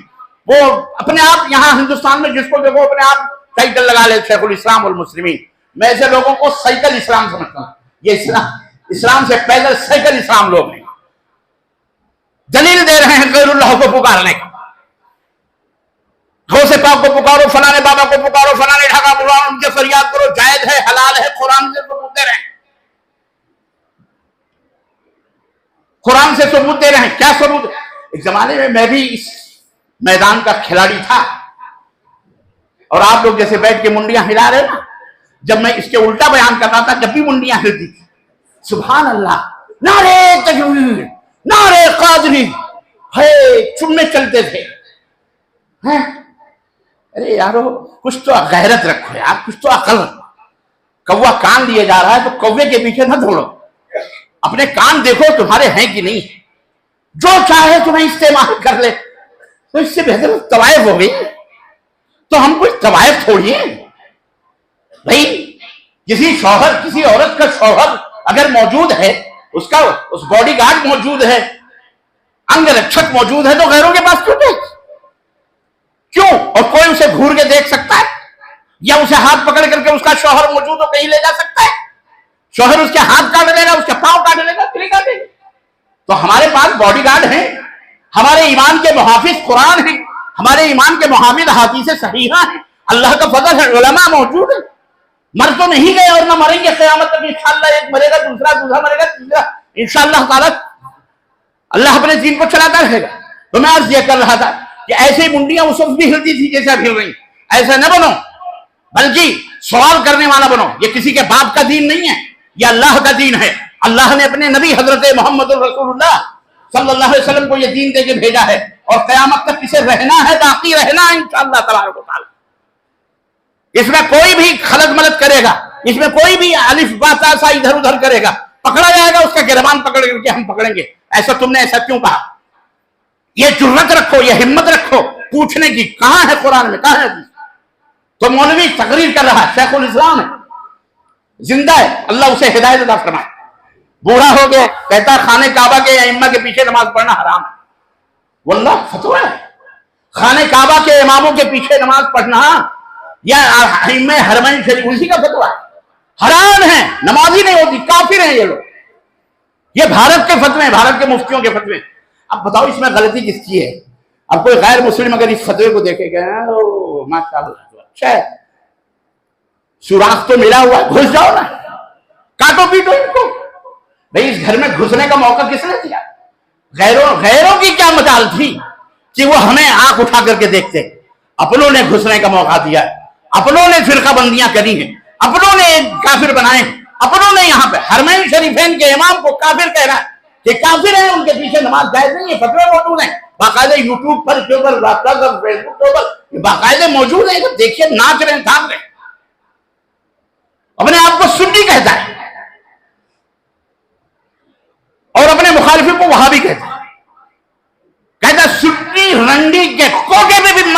وہ اپنے آپ یہاں ہندوستان میں جس کو دیکھو اپنے آپ ٹائٹل لگا لے شیخ الاسلام والمسلمین۔ میں ایسے لوگوں کو سائیکل اسلام سمجھتا ہوں، یہ اسلام سے پیدل سائیکل اسلام لوگ ہیں، دلیل دے رہے ہیں غیر اللہ کو پکارنے کا، غوث پاک کو پکارو، فلانے بابا کو پکارو، فلانے ڈھاکہ بلاؤ، ان کے فریاد کرو، جائز ہے، حلال ہے، قرآن سے ثبوت دے رہے ہیں، قرآن سے ثبوت دے رہے ہیں۔ کیا ثبوت؟ ایک زمانے میں میں بھی اس میدان کا کھلاڑی تھا، اور آپ لوگ جیسے بیٹھ کے منڈیاں ہلا رہے نا، جب میں اس کے الٹا بیان کر رہا تھا جب بھی منڈیاں ہلتی تھی، سبحان اللہ، نعرے تکبیر، نعرے قادری، ہے چمنے چلتے تھے۔ ارے یارو کچھ تو غیرت رکھو یار، کچھ تو عقل رکھو، کوا کان لیے جا رہا ہے تو کوے کے پیچھے نہ دوڑو، اپنے کان دیکھو تمہارے ہیں کہ نہیں، جو چاہے تمہیں استعمال کر لے، تو اس سے بہتر طوائف ہو گئی، تو ہم کچھ طوائف تھوڑی ہیں بھائی۔ کسی شوہر، کسی عورت کا شوہر اگر موجود ہے، اس باڈی گارڈ موجود ہے، انگ رکشک موجود ہے، تو غیروں کے پاس کیوں دیکھ؟ کیوں؟ اور کوئی اسے گھور کے دیکھ سکتا ہے یا اسے ہاتھ پکڑ کر کے اس کا شوہر موجود ہو کہیں لے جا سکتا ہے؟ شوہر اس کے ہاتھ کاٹ لے گا، اس کے پاؤں کاٹ لے گا، پھر کاٹے گا۔ تو ہمارے پاس باڈی گارڈ ہیں، ہمارے ایمان کے محافظ قرآن ہیں، ہمارے ایمان کے محافظ حدیث صحیحہ ہیں، اللہ کا فضل ہے، علماء موجود ہیں، مر تو نہیں گئے اور نہ مریں گے قیامت تک انشاءاللہ، ایک مرے گا، دوسرا مرے گا، تیسرا انشاءاللہ تعالی اللہ اپنے دین کو چلاتا رہے گا۔ تو میں عرض یہ کر رہا تھا کہ ایسے منڈیاں اس وقت بھی ہلتی تھی جیسے اب ہل رہی، ایسا نہ بنو، بلکہ سوال کرنے والا بنو۔ یہ کسی کے باپ کا دین نہیں ہے، یہ اللہ کا دین ہے، اللہ نے اپنے نبی حضرت محمد رسول اللہ صلی اللہ علیہ وسلم کو یہ دین دے کے بھیجا ہے، اور قیامت تک اسے رہنا ہے، باقی رہنا ہے انشاءاللہ تبارک و تعالی۔ اس میں کوئی بھی خلط ملط کرے گا، اس میں کوئی بھی الف با تا سا ادھر ادھر کرے گا، پکڑا جائے گا، اس کا گربان پکڑ کر کے ہم پکڑیں گے، ایسا تم نے ایسا کیوں کہا؟ یہ جرت رکھو، یہ ہمت رکھو پوچھنے کی، کہاں ہے قرآن میں، کہاں ہے حدیث؟ تو مولوی تقریر کر رہا ہے، شیخ الاسلام ہے، زندہ ہے، اللہ اسے ہدایت عطا فرمائے، بوڑھا ہو گیا، کہتا ہے خانہ کعبہ کے ائمہ کے پیچھے نماز پڑھنا حرام ہے۔ واللہ فتویٰ ہے، خانہ کعبہ کے اماموں کے پیچھے نماز پڑھنا یا ائمہ حرمین شریف، اسی کا فتویٰ ہے، حرام ہے، نمازی نہیں ہوتی، کافر ہیں یہ لوگ۔ یہ بھارت کے فتوے ہیں، بھارت کے مفتیوں کے فتوے۔ اب بتاؤ اس میں غلطی کس کی ہے؟ اب کوئی غیر مسلم اگر اس فتوے کو دیکھے گا، ماشاءاللہ اچھا ہے، سوراخ تو ملا ہوا ہے، گھس جاؤ نا، کاٹو پیٹو ان کو۔ بھئی اس گھر میں گھسنے کا موقع کس نے دیا؟ غیروں کی کیا مجال تھی کہ وہ ہمیں آنکھ اٹھا کر کے دیکھتے؟ اپنوں نے گھسنے کا موقع دیا ہے، اپنوں نے فرقہ بندیاں کری ہیں، اپنوں نے کافر بنائے ہیں، اپنوں نے یہاں پہ حرمین شریفین کے امام کو کافر کہہ رہا ہے کہ کافر ہیں، ان کے پیچھے نماز جائز نہیں ہے، فتوے موجود ہیں باقاعدہ یوٹیوب پر، فیس بک پر باقاعدہ موجود ہیں، دیکھیے ناچ رہے ہیں، تھام رہے ہیں، اپنے آپ کو سنی کہتا ہے اور اپنے مخالفین کو وہابی کہتا ہے، کہتا ہے سنی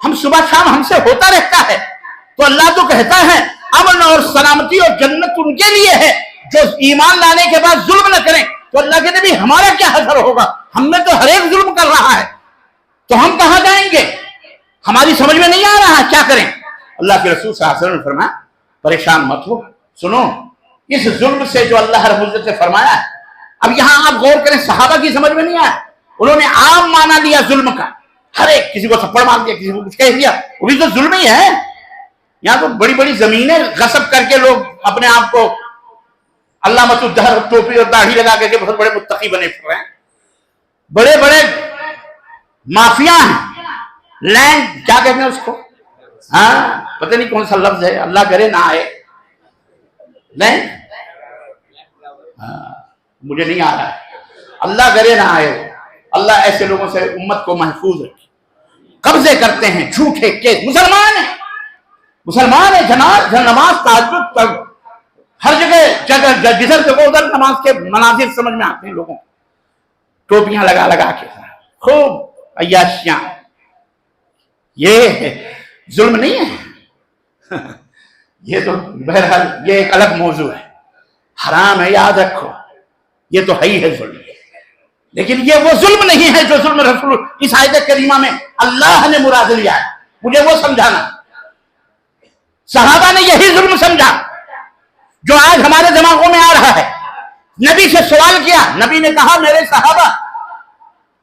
ہم صبح شام ہم سے ہوتا رہتا ہے، تو اللہ تو کہتا ہے امن اور سلامتی اور جنت ان کے لیے ہے جو ایمان لانے کے بعد ظلم نہ کریں. تو اللہ کے نبی ہمارا کیا حشر ہوگا؟ ہم میں تو ہر ایک ظلم کر رہا ہے، تو ہم کہاں جائیں گے؟ ہماری سمجھ میں نہیں آ رہا کیا کریں. اللہ کے رسول صلی اللہ علیہ وسلم نے فرمایا پریشان مت ہو، سنو اس ظلم سے جو اللہ رب العزت نے فرمایا ہے. اب یہاں آپ غور کریں، صحابہ کی سمجھ میں نہیں آیا، انہوں نے عام معنی لیا ظلم کا، ہر ایک کسی کو تھپڑ مار دیا، کسی کو کچھ کہہ دیا، وہ بھی تو ظلم ہی ہے. یہاں تو بڑی بڑی زمینیں غصب کر کے لوگ اپنے آپ کو علامۃ الدہر ٹوپی اور داڑھی لگا کر کے بہت بڑے متقی بنے پھر رہے ہیں. بڑے بڑے مافیا ہیں، لینڈ کیا کہتے ہیں اس کو، ہاں پتہ نہیں کون سا لفظ ہے، اللہ کرے نہ آئے، لینڈ، مجھے نہیں آ رہا ہے، اللہ کرے نہ آئے. اللہ ایسے لوگوں سے امت کو محفوظ رکھے. قبضے کرتے ہیں جھوٹے کیس، مسلمان ہیں جناب، نماز تہجد ہر جگہ جدھر جگہ ادھر نماز کے مناظر سمجھ میں آتے ہیں لوگوں کو، ٹوپیاں لگا لگا کے خوب عیاشیاں. یہ ظلم نہیں ہے، یہ تو بہرحال یہ ایک الگ موضوع ہے، حرام ہے، یاد رکھو یہ تو ہی ہے ظلم. لیکن یہ وہ ظلم نہیں ہے جو ظلم رسول اس آیت کریمہ میں اللہ نے مراد لیا ہے. مجھے وہ سمجھانا، صحابہ نے یہی ظلم سمجھا جو آج ہمارے دماغوں میں آ رہا ہے. نبی سے سوال کیا، نبی نے کہا میرے صحابہ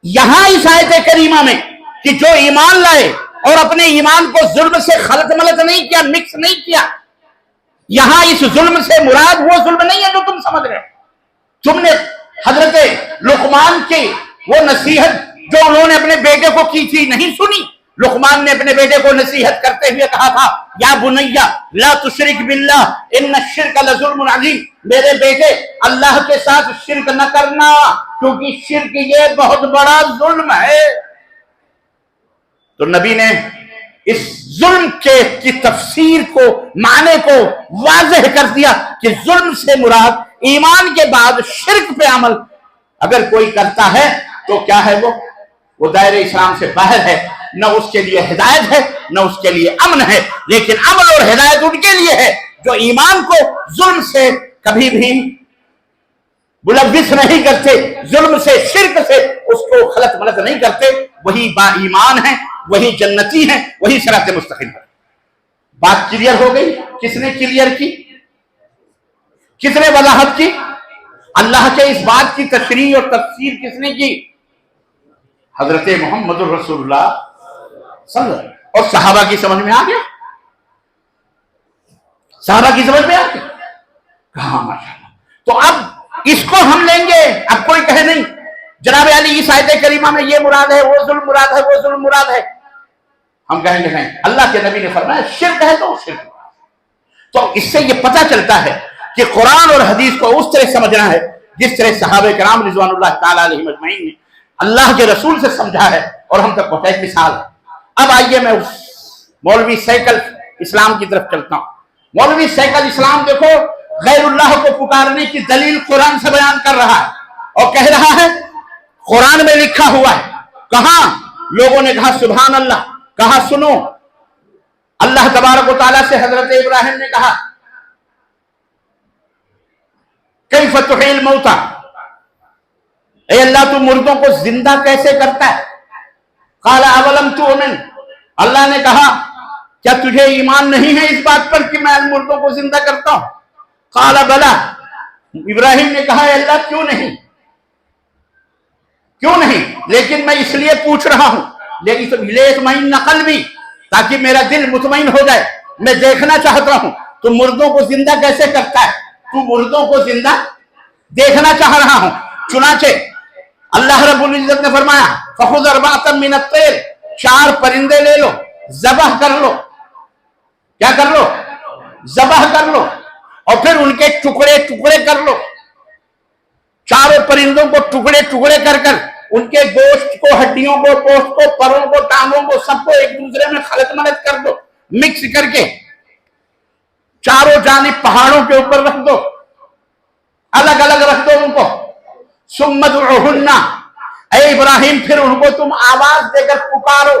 یہاں اس آیت کریمہ میں کہ جو ایمان لائے اور اپنے ایمان کو ظلم سے خلط ملط نہیں کیا، مکس نہیں کیا، یہاں اس ظلم سے مراد وہ ظلم نہیں ہے جو تم سمجھ رہے ہو. تم نے حضرت لقمان کی وہ نصیحت جو انہوں نے اپنے بیٹے کو کی تھی نہیں سنی. لقمان نے اپنے بیٹے کو نصیحت کرتے ہوئے کہا تھا یا بنیا لا تشرک باللہ ان الشرک لظلم عظیم، میرے بیٹے اللہ کے ساتھ شرک نہ کرنا کیونکہ شرک یہ بہت بڑا ظلم ہے. تو نبی نے اس ظلم کی تفسیر کو، معنی کو واضح کر دیا کہ ظلم سے مراد ایمان کے بعد شرک پہ عمل اگر کوئی کرتا ہے تو کیا ہے، وہ دائرہ اسلام سے باہر ہے، نہ اس کے لیے ہدایت ہے نہ اس کے لیے امن ہے. لیکن امن اور ہدایت ان کے لیے ہے جو ایمان کو ظلم سے کبھی بھی ملوث نہیں کرتے، ظلم سے شرک سے اس کو خلط ملط نہیں کرتے، وہی با ایمان ہیں، وہی جنتی ہیں، وہی صراط مستقیم ہے. بات کلیئر ہو گئی؟ کس نے کلیئر کی؟ کس نے وضاحت کی؟ اللہ کے اس بات کی تشریح اور تفسیر کس نے کی؟ حضرت محمد رسول اللہ صلی اللہ علیہ وسلم. اور صحابہ کی سمجھ میں آ گیا، صحابہ کی سمجھ میں آ گیا، کہاں ماشاءاللہ. تو اب اس کو ہم لیں گے. اب کوئی کہے نہیں جناب علی اس آیت کریمہ میں یہ مراد ہے، وہ ظلم مراد ہے، وہ ظلم مراد ہے، ہم کہیں گے نہیں، اللہ کے نبی نے فرمایا شرک ہے تو شرک. تو اس سے یہ پتہ چلتا ہے کہ قرآن اور حدیث کو اس طرح سمجھنا ہے جس طرح صحابہ کرام رضوان اللہ تعالیٰ علیہم اجمعین نے اللہ کے رسول سے سمجھا ہے اور ہم تک پہنچا. ایک مثال ہے. اب آئیے میں اس مولوی سیکل اسلام کی طرف چلتا ہوں. مولوی سیکل اسلام دیکھو غیر اللہ کو پکارنے کی دلیل قرآن سے بیان کر رہا ہے اور کہہ رہا ہے قرآن میں لکھا ہوا ہے. کہاں؟ لوگوں نے کہا سبحان اللہ، کہا سنو اللہ تبارک و تعالیٰ سے حضرت ابراہیم نے کہا کیف تحیی الموتى، اے اللہ تو مردوں کو زندہ کیسے کرتا ہے؟ قال اولم تؤمن، اللہ نے کہا کیا تجھے ایمان نہیں ہے اس بات پر کہ میں مردوں کو زندہ کرتا ہوں؟ قال بلا، ابراہیم نے کہا اے اللہ کیوں نہیں، کیوں نہیں، لیکن میں اس لیے پوچھ رہا ہوں لیطمئن قلبی، تاکہ میرا دل مطمئن ہو جائے، میں دیکھنا چاہتا ہوں تو مردوں کو زندہ کیسے کرتا ہے، تو مردوں کو زندہ دیکھنا چاہ رہا ہوں. چنانچہ اللہ رب العزت نے فرمایا فخذ اربعۃ من الطیر، 4 پرندے لے لو، ذبح کر لو. کیا کر لو؟ ذبح کر لو، اور پھر ان کے ٹکڑے ٹکڑے کر لو. 4 پرندوں کو ٹکڑے ٹکڑے کر کر ان کے گوشت کو، ہڈیوں کو، گوشت کو، پروں کو، ٹانگوں کو، سب کو ایک دوسرے میں خلط ملط کر دو، مکس کر کے چاروں جانب پہاڑوں کے اوپر رکھ دو، الگ الگ رکھ دو ان کو. ثم ادعوہن، اے ابراہیم پھر ان کو تم آواز دے کر پکارو.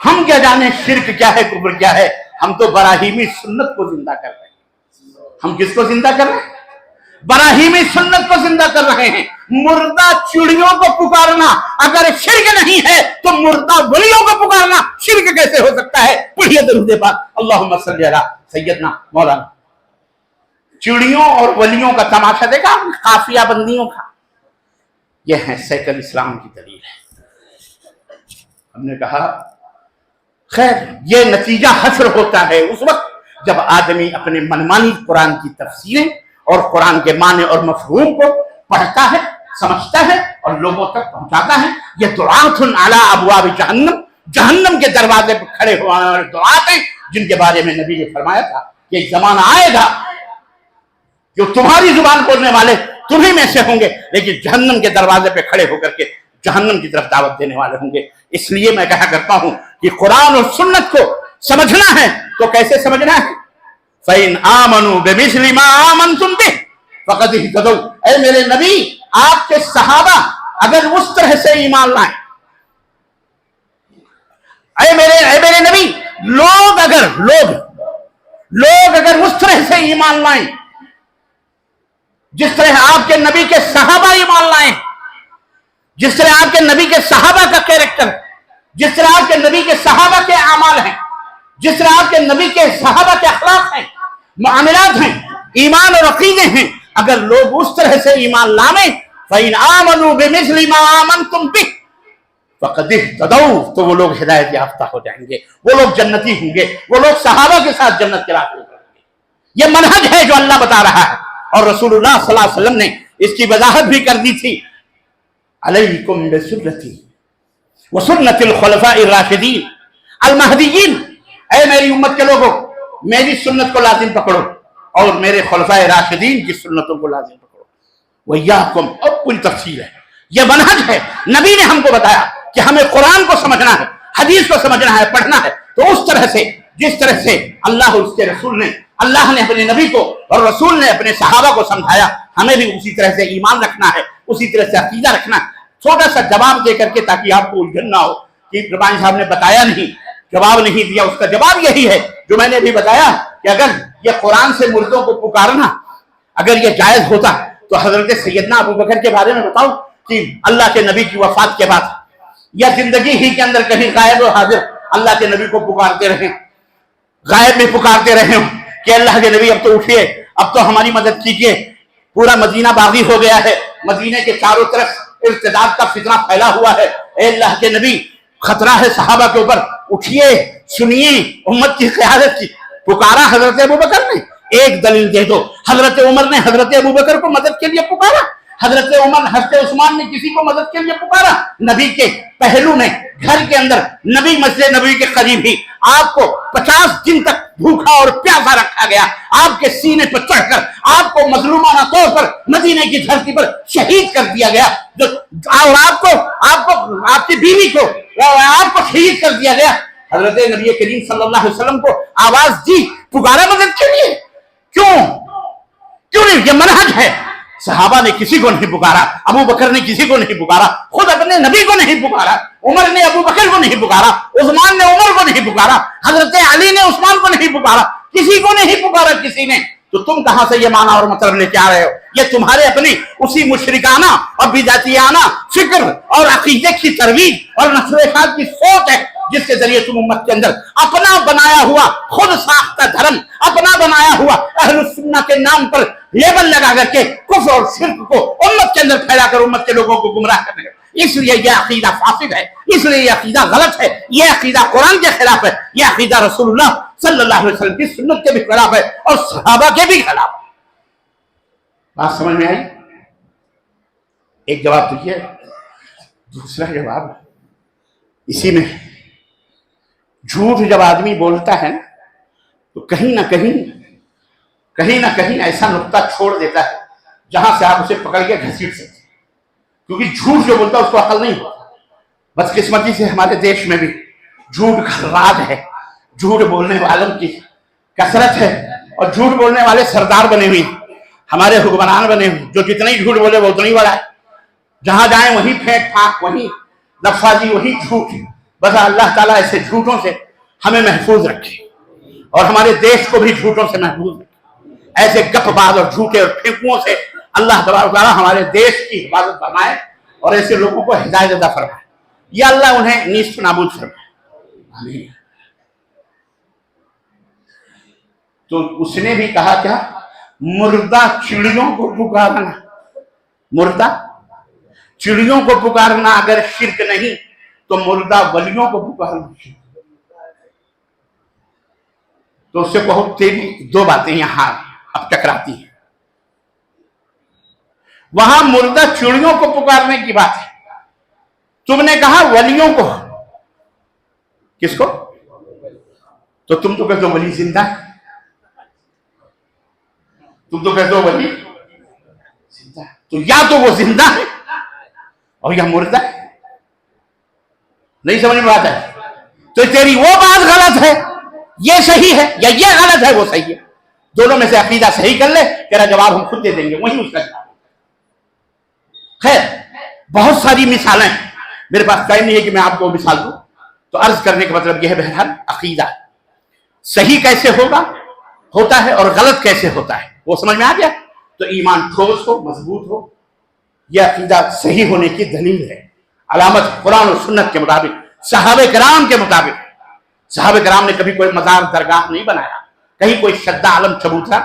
ہم کیا جانے شرک کیا ہے، کفر کیا ہے، ہم تو براہیمی سنت کو زندہ کر رہے ہیں۔ ہم کس کو زندہ کر رہے ہیں؟ براہیمی سنت کو زندہ کر رہے ہیں۔ مردہ چڑیوں کو پکارنا اگر شرک نہیں ہے تو مردہ ولیوں کو پکارنا شرک کیسے ہو سکتا ہے؟ پڑھیے درود پاک، اللہم صلی علی سیدنا مولانا۔ چڑیوں اور ولیوں کا تماشا دیکھا، قافیہ بندیوں کا، یہ ہے سیف الاسلام کی دلیل ہے۔ ہم نے کہا خیر یہ نتیجہ حشر ہوتا ہے اس وقت جب آدمی اپنے منمانی قرآن کی تفسیریں اور قرآن کے معنی اور مفہوم کو پڑھتا ہے، سمجھتا ہے اور لوگوں تک پہنچاتا ہے۔ یہ دعات علی ابواب جہنم، جہنم کے دروازے پر کھڑے ہونے والے دعات ہیں جن کے بارے میں نبی نے فرمایا تھا کہ ایک زمانہ آئے گا جو تمہاری زبان بولنے والے تمہیں میں سے ہوں گے، لیکن جہنم کے دروازے پہ کھڑے ہو کر کے جہنم کی طرف دعوت دینے والے ہوں گے۔ اس لیے میں کہا کرتا ہوں کہ قرآن اور سنت کو سمجھنا ہے تو کیسے سمجھنا ہے؟ فَإِنْ آمَنُوا بِمِثْلِ مَا آمَنْتُمْ بِهِ فَقَدْ اهْتَدَوْا۔ اے میرے نبی، آپ کے صحابہ اگر اس طرح سے ایمان لائیں، اے میرے نبی، لوگ اگر اس طرح سے ایمان لائیں جس طرح آپ کے نبی کے صحابہ ایمان لائیں، جس طرح آپ کے نبی کے صحابہ کا کیریکٹر، جس طرح آپ کے نبی کے صحابہ کے اعمال ہیں، جس طرح آپ کے نبی کے صحابہ کے اخلاق ہیں، معاملات ہیں، ایمان اور عقیدے ہیں، اگر لوگ اس طرح سے ایمان لائیں، فَإِنْ آمَنُوا بِمِثْلِ مَا آمَنْتُمْ بِهِ فَقَدْ اهْتَدَوْا، تو وہ لوگ ہدایت یافتہ ہو جائیں گے، وہ لوگ جنتی ہوں گے، وہ لوگ صحابہ کے ساتھ جنت کے راستے پر ہوں گے۔ یہ منہج ہے جو اللہ بتا رہا ہے، اور رسول اللہ صلی اللہ علیہ وسلم نے اس کی وضاحت بھی کر دی تھی۔ علیکم بسنتی وسنت الخلفاء الراشدین المہدیین، اے میری امت کے لوگوں، میری سنت کو لازم پکڑو اور میرے خلفاء راشدین کی سنتوں کو لازم پکڑو۔ وَإِيَّاكُمْ، اب پوری تفصیل ہے، یہ منہج ہے۔ نبی نے ہم کو بتایا کہ ہمیں قرآن کو سمجھنا ہے، حدیث کو سمجھنا ہے، پڑھنا ہے، تو اس طرح سے جس طرح سے اللہ اور اس کے رسول نے، اللہ نے اپنے نبی کو اور رسول نے اپنے صحابہ کو سمجھایا، ہمیں بھی اسی طرح سے ایمان رکھنا ہے، اسی طرح سے عقیدہ رکھنا ہے۔ چھوٹا سا جواب دے کر کے تاکہ آپ کو الجھن نہ ہو کہ ربانی صاحب نے بتایا نہیں، جواب نہیں دیا، اس کا جواب یہی ہے جو میں نے ابھی بتایا کہ اگر یہ قرآن سے مردوں کو پکارنا اگر یہ جائز ہوتا تو حضرت سیدنا ابو بکر کے بارے میں بتاؤ کہ اللہ کے نبی کی وفات کے بعد یا زندگی ہی کے اندر کہیں غائب و حاضر اللہ کے نبی کو پکارتے رہیں، غائب میں پکارتے رہے کہ اللہ کے نبی اب تو اٹھیے، اب تو ہماری مدد کیجیے، پورا مدینہ باغی ہو گیا ہے، مدینے کے چاروں طرف ارتداد کا فتنہ پھیلا ہوا ہے، اے اللہ کے نبی خطرہ ہے صحابہ کے اوپر، اٹھیے، سنیے امت کی قیادت کی۔ پکارا حضرت ابو بکر نے، ایک دلیل دے دو۔ حضرت عمر نے حضرت ابو بکر کو مدد کے لیے پکارا، حضرت عمر حضرت عثمان نے کسی کو مدد کے لیے پکارا، نبی کے پہلو میں گھر کے اندر نبی مسجد نبی کے قریب ہی آپ کو 50 دن تک بھوکا اور پیاسا رکھا گیا، آپ کے سینے پر چڑھ کر آپ کو مظلومانہ طور پر مدینے کی دھرتی پر شہید کر دیا گیا، اور آپ کی بیوی کو آپ کو شہید کر دیا گیا۔ حضرت نبی کریم صلی اللہ علیہ وسلم کو آواز دی، پکارا مدد کے لیے، کیوں نہیں؟ یہ منہج ہے۔ صحابہ نے کسی کو نہیں پکارا، ابو بکر نے کسی کو نہیں پکارا، خود اپنے نبی کو نہیں پکارا، عمر نے ابو بکر کو نہیں پکارا، عثمان نے عمر کو نہیں پکارا، حضرت علی نے عثمان کو نہیں پکارا، کسی کو نہیں پکارا کسی نے۔ تو تم کہاں سے یہ معنی اور مطلب لے کے آ رہے ہو؟ یہ تمہارے اپنی اسی مشرکانہ اور بدعتیانہ فکر اور عقیدے کی ترویج اور نشر و اشاعت کی سوچ ہے جس کے ذریعے تم امت کے اندر اپنا بنایا ہوا خود ساختہ دھرم، اپنا بنایا ہوا اہل السنہ کے نام پر لیبل لگا کر کے کفر اور شرک کو امت کے اندر پھیلا کر امت کے لوگوں کو گمراہ کرنے کا۔ اس لیے یہ عقیدہ فاسد ہے، اس لیے یہ عقیدہ غلط ہے، یہ عقیدہ قرآن کے خلاف ہے، یہ عقیدہ رسول اللہ صلی اللہ علیہ وسلم کی سنت کے بھی خلاف ہے اور صحابہ کے بھی خلاف ہے۔ بات سمجھ میں آئی؟ ایک جواب دیجیے، دوسرا جواب اسی میں، جھوٹ جب آدمی بولتا ہے تو کہیں نہ کہیں ایسا نقطہ چھوڑ دیتا ہے جہاں سے آپ اسے پکڑ کے گھسیٹ سکتے، کیونکہ جھوٹ جو بولتا ہے اس کو عقل نہیں ہوتا۔ بدقسمتی سے ہمارے دیش میں بھی جھوٹ کا راج ہے، جھوٹ بولنے والوں کی کثرت ہے، اور جھوٹ بولنے والے سردار بنے ہوئے ہیں، ہمارے حکمران بنے ہوئے، جو جتنا ہی جھوٹ بولے وہ اتنا ہی بڑا ہے، جہاں جائیں وہیں پھینک پھانک، وہیں لفاظی، وہیں جھوٹ۔ بس اللہ تعالیٰ ایسے جھوٹوں سے ہمیں محفوظ رکھے اور ہمارے دیش کو بھی جھوٹوں سے محفوظ رکھے، ایسے گپ باز اور جھوٹے اور پھینکوؤں سے اللہ تبارک و تعالیٰ ہمارے دیش کی حفاظت فرمائے اور ایسے لوگوں کو ہدایت عطا فرمائے، یا اللہ انہیں نیست نابود فرمائے۔ آمین۔ تو اس نے بھی کہا کیا؟ مردہ چڑیوں کو پکارنا، مردہ چڑیوں کو پکارنا اگر شرک نہیں تو مردہ ولیوں کو پکارنا شرک۔ تو اس سے بہت تیری دو باتیں یہاں اب ٹکراتی ہیں۔ وہاں مردہ چڑیوں کو پکارنے کی بات ہے، تم نے کہا ولیوں کو، کس کو؟ تو تم تو کہتے ہو ولی زندہ ہے، تم تو کہتے ہو ولی زندہ ہے، تو یا تو وہ زندہ ہے اور یا مردہ ہے، نہیں سمجھ میں آتا ہے؟ تو تیری وہ بات غلط ہے، یہ صحیح ہے، یا یہ غلط ہے وہ صحیح ہے، دونوں میں سے عقیدہ صحیح کر لے، تیرا جواب ہم خود دے دیں گے، وہی اس کا جواب۔ خیر بہت ساری مثالیں ہیں، میرے پاس ٹائم نہیں ہے کہ میں آپ کو مثال دوں، تو عرض کرنے کا مطلب یہ ہے بہرحال عقیدہ صحیح کیسے ہوتا ہے اور غلط کیسے ہوتا ہے وہ سمجھ میں آ گیا؟ تو ایمان ٹھوس ہو، مضبوط ہو، یہ عقیدہ صحیح ہونے کی دلیل ہے، علامت قرآن و سنت کے مطابق، صحابہ کرام کے مطابق۔ صحابہ کرام نے کبھی کوئی مزار درگاہ نہیں بنایا، کہیں کوئی شدہ عالم چبوترا۔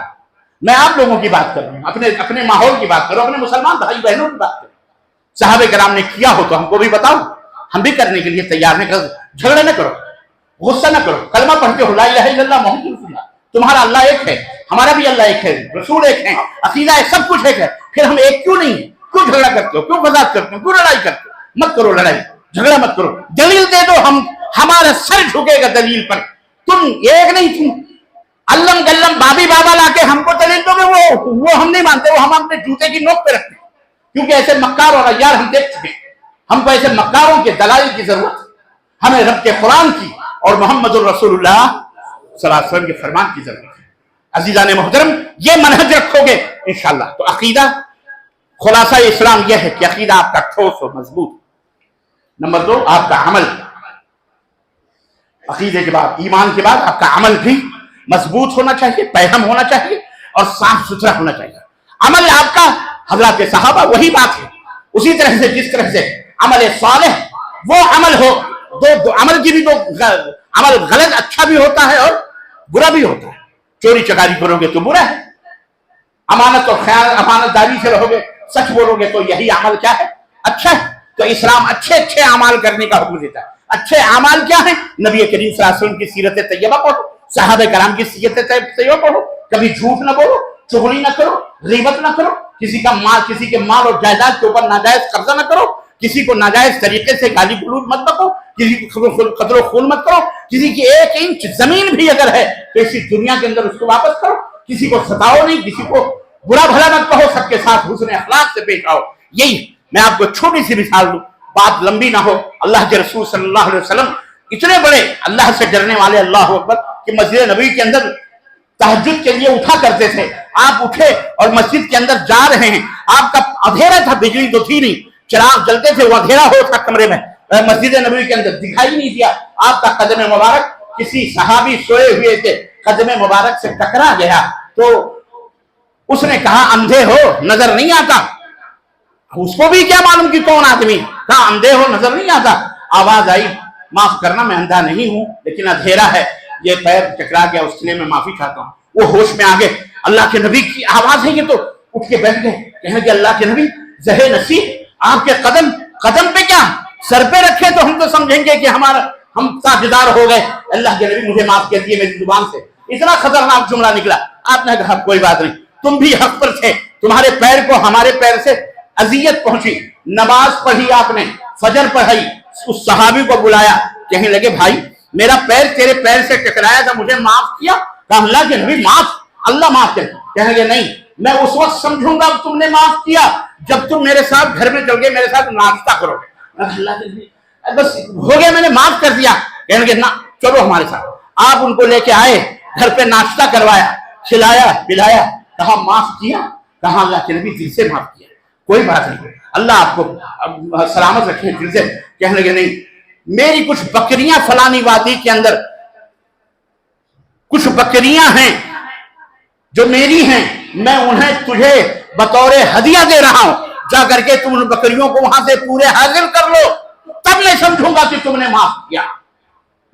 میں آپ لوگوں کی بات کر رہا ہوں، اپنے ماحول کی بات کر رہا ہوں، اپنے مسلمان بھائی بہنوں کی بات کر رہا ہوں۔ صحابہ کرام نے کیا ہو تو ہم کو بھی بتاؤ، ہم بھی کرنے کے لیے تیار نہیں۔ جھگڑے نہ کرو، غصہ نہ کرو، کلمہ پڑھتے ہو لا الہ الا اللہ محمد رسول اللہ، تمہارا اللہ ایک ہے، ہمارا بھی اللہ ایک ہے، رسول ایک ہے، عقیدہ ہے، سب کچھ ایک ہے، پھر ہم ایک کیوں نہیں ہیں؟ کیوں جھگڑا کرتے ہو؟ کیوں فساد کرتے ہو؟ کیوں لڑائی کرتے ہو؟ مت کرو لڑائی، جھگڑا مت کرو، دلیل دے دو، ہمارا سر جھکے گا دلیل پر۔ تم ایک نہیں، تم علم گلم بابی بابا لا کے ہم کو دلیل دو گے، وہ ہم نہیں مانتے، وہ ہم اپنے جوتے کی نوک پہ رکھتے ہیں، کیونکہ ایسے مکار اور عیار ہم دیکھ چکے ہیں۔ ہم کو ایسے مکاروں کے دلائل کی ضرورت ہے، ہمیں رب کے قرآن کی اور محمد الرسول اللہ صلی اللہ علیہ وسلم کے فرمان کی ضرورت ہے۔ عزیزان محترم، یہ منہج رکھو گے انشاءاللہ تو عقیدہ، خلاصہ اسلام یہ ہے کہ عقیدہ آپ کا ٹھوس و مضبوط۔ نمبر 2، آپ کا عمل، عقیدے کے بعد، ایمان کے بعد آپ کا عمل بھی مضبوط ہونا چاہیے، پیغام ہونا چاہیے اور صاف ستھرا ہونا چاہیے۔ عمل آپ کا حضرات صحابہ وہی بات ہے، اسی طرح سے جس طرح سے عمل صالح وہ عمل ہو، دو عمل کی بھی دو، عمل غلط اچھا بھی ہوتا ہے اور برا بھی ہوتا ہے۔ چوری چکاری کرو گے تو برا ہے، امانت اور خیانت، امانت داری سے رہو گے، سچ بولو گے تو یہی عمل کیا ہے؟ اچھا ہے۔ تو اسلام اچھے اعمال کرنے کا حکم دیتا ہے۔ اچھے اعمال کیا ہیں؟ نبی کریم صلی اللہ علیہ وسلم کی سیرت طیبہ پڑھو، صحابہ کرام کی سیرت طیبہ پڑھو، کبھی جھوٹ نہ بولو، چغلی نہ کرو، غیبت نہ کرو، کسی کے مال اور جائیداد کے اوپر ناجائز قبضہ نہ کرو، کسی کو ناجائز طریقے سے گالی گلوچ مت بکو، کسی کو قتل و خون مت کرو، کسی کی 1 انچ زمین بھی اگر ہے تو اسی دنیا کے اندر اس کو واپس کرو، کسی کو ستاؤ نہیں، کسی کو برا بھلا مت کہو، سب کے ساتھ حسن اخلاق سے پیش آؤ۔ یہی میں آپ کو چھوٹی سی مثال دوں، بات لمبی نہ ہو۔ اللہ کے رسول صلی اللہ علیہ وسلم اتنے بڑے اللہ سے ڈرنے والے، اللہ اکبر، کہ مسجد نبوی کے اندر تہجد کے لیے اٹھا کرتے تھے۔ آپ اٹھے اور مسجد کے اندر جا رہے ہیں، آپ کا اندھیرا تھا، بجلی تو تھی نہیں، چراغ جلتے تھے، وہ اندھیرا ہو تھا کمرے میں، مسجد نبوی کے اندر دکھائی نہیں دیا، آپ کا قدم مبارک کسی صحابی سوئے ہوئے تھے قدم مبارک سے ٹکرا گیا، تو اس نے کہا اندھے ہو نظر نہیں آتا؟ اس کو بھی کیا معلوم کہ کون آدمی، کہا اندھے ہو نظر نہیں آتا؟ آواز آئی معاف کرنا میں اندھا نہیں ہوں لیکن اندھیرا ہے، یہ پیر ٹکرا گیا، اس کے لیے میں معافی چاہتا ہوں۔ وہ ہوش میں آگے، اللہ کے نبی کی آواز ہے یہ، تو اٹھ کے بیٹھ گئے، کہنے کہ اللہ کے نبی زہ نصیب، آپ کے قدم پہ کیا سر پہ رکھے تو ہم تو سمجھیں گے کہ ہم تاجدار ہو گئے، اللہ کے نبی مجھے معاف کر دیے، میری زبان سے اتنا خطرناک جملہ نکلا۔ آپ نے کہا کوئی بات نہیں، تم بھی حق پر تھے، تمہارے پیر کو ہمارے پیر سے اذیت پہنچی۔ نماز پڑھی آپ نے، فجر پڑھائی، اس صحابی کو بلایا، کہنے لگے بھائی میرا پیر تیرے پیر سے ٹکرایا تھا، مجھے معاف کیا؟ کہا اللہ کے نبی معاف، اللہ معاف کر۔ کہنے لگے نہیں، میں اس وقت سمجھوں گا تم نے معاف کیا جب تم میرے ساتھ گھر میں چل گئے، میرے ساتھ ناشتہ کرو۔ اللہ کے نبی بس ہو گیا، میں نے معاف کر دیا۔ کہنے لگے نہ، چلو ہمارے ساتھ۔ آپ ان کو لے کے آئے، گھر پہ ناشتہ کروایا، کھلایا پلایا، کہا معاف کیا؟ کہا اللہ کے نبی دل سے معاف کیا، کوئی بات نہیں، اللہ آپ کو سلامت رکھے دل سے۔ کہنے لگے نہیں، میری کچھ بکریاں فلانی وادی کے اندر کچھ بکریاں ہیں جو میری ہیں، میں انہیں تجھے بطور ہدیہ دے رہا ہوں، جا کر کے تم ان بکریوں کو وہاں سے پورے حاضر کر لو، تب میں سمجھوں گا کہ تم نے معاف کیا۔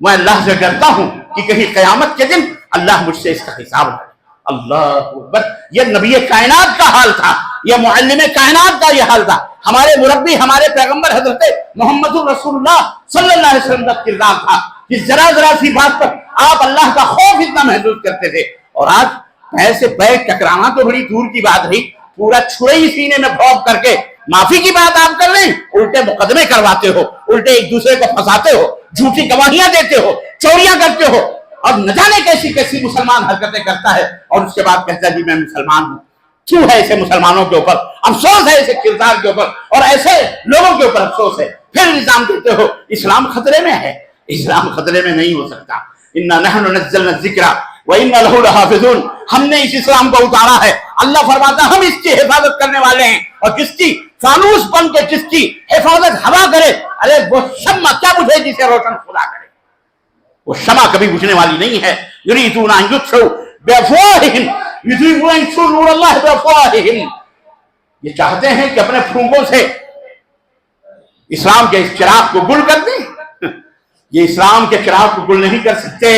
میں اللہ سے ڈرتا ہوں کہ کہیں قیامت کے دن اللہ مجھ سے اس کا حساب لے۔ اللہ اکبر! یہ نبی کائنات کا حال تھا، یہ معلم کائنات کا یہ حال تھا، ہمارے مربی ہمارے پیغمبر حضرت محمد رسول اللہ صلی اللہ علیہ وسلم کا کردار تھا کہ ذرا ذرا سی بات پر آپ اللہ کا خوف اتنا محسوس کرتے تھے۔ اور آج پیر سے پیر ٹکرانا تو بڑی دور کی بات رہی، پورا چھڑے ہی سینے میں بھونک کر کے معافی کی بات آپ کر رہے ہیں، الٹے مقدمے کرواتے ہو، الٹے ایک دوسرے کو پھنساتے ہو، جھوٹی گواہیاں دیتے ہو، چوریاں کرتے ہو، اور نہ جانے کیسی کیسی مسلمان حرکتیں کرتا ہے، اور اس کے بعد کہتا ہے جی میں مسلمان ہوں۔ کیوں ہے ایسے مسلمانوں کے اوپر افسوس ہے، ایسے کردار کے اوپر اور ایسے لوگوں کے اوپر افسوس ہے۔ پھر الزام دیتے ہو اسلام خطرے میں ہے۔ اسلام خطرے میں نہیں ہو سکتا۔ اِنَّا نَحْنُ نَزَّلْنَا الذِّكْرَ وَإِنَّا لَهُ لَحَافِظُونَ، ہم نے اس اسلام کو اتارا ہے، اللہ فرماتا ہم اس کی حفاظت کرنے والے ہیں، اور جس کی فانوس بن کے جس کی حفاظت ہوا کرے، ارے وہ شمع کیا بجھے جسے روشن خدا کرے، وہ شمع کبھی بجھنے والی نہیں ہے۔ یریدون ان یطفئوا بافواہہم یریدون ان یطفئوا نور اللہ بافواہہم، یہ چاہتے ہیں کہ اپنے پھونکوں سے اسلام کے اس چراغ کو گل کر دیں۔ یہ اسلام کے چراغ کو گل نہیں کر سکتے،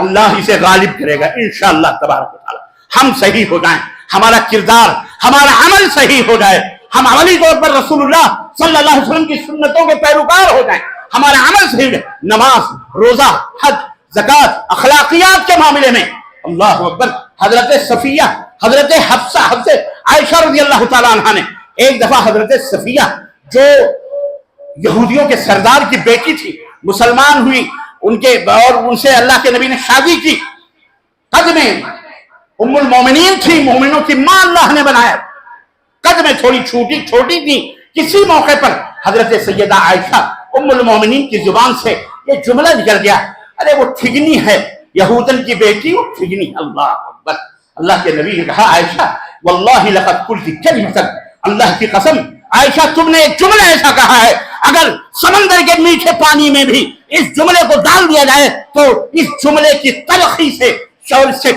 اللہ اسے غالب کرے گا انشاءاللہ تبارک و تعالی۔ ہم صحیح ہو جائیں، ہمارا کردار ہمارا عمل صحیح ہو جائے، ہم عملی طور پر رسول اللہ صلی اللہ علیہ وسلم کی سنتوں کے پیروکار ہو جائیں، ہمارا عمل صحیح ہے، نماز، روزہ، حج، زکوٰۃ، اخلاقیات کے معاملے میں اللہ اکبر۔ حضرت صفیہ، حضرت حفصہ، حضرت عائشہ رضی اللہ تعالیٰ عنہ نے ایک دفعہ حضرت صفیہ جو یہودیوں کے سردار کی بیٹی تھی، مسلمان ہوئی، اور ان سے اللہ کے نبی نے شادی کی، قد میں ام المومنین تھی، مومنوں کی ماں اللہ نے بنایا، قد میں تھوڑی چھوٹی تھی۔ کسی موقع پر حضرت سیدہ عائشہ ام المومنین کی زبان سے یہ جملہ نکل گیا، ارے وہ ٹھگنی ہے، یہودن کی بیٹی وہ ٹھگنی۔ اللہ اکبر! اللہ کے نبی نے کہا عائشہ واللہ لقد قلت کلمۃ، اللہ کی قسم عائشہ تم نے ایک جملہ ایسا کہا ہے، اگر سمندر کے میٹھے پانی میں بھی اس جملے کو ڈال دیا جائے تو اس جملے کی تلخی سے، شور سے،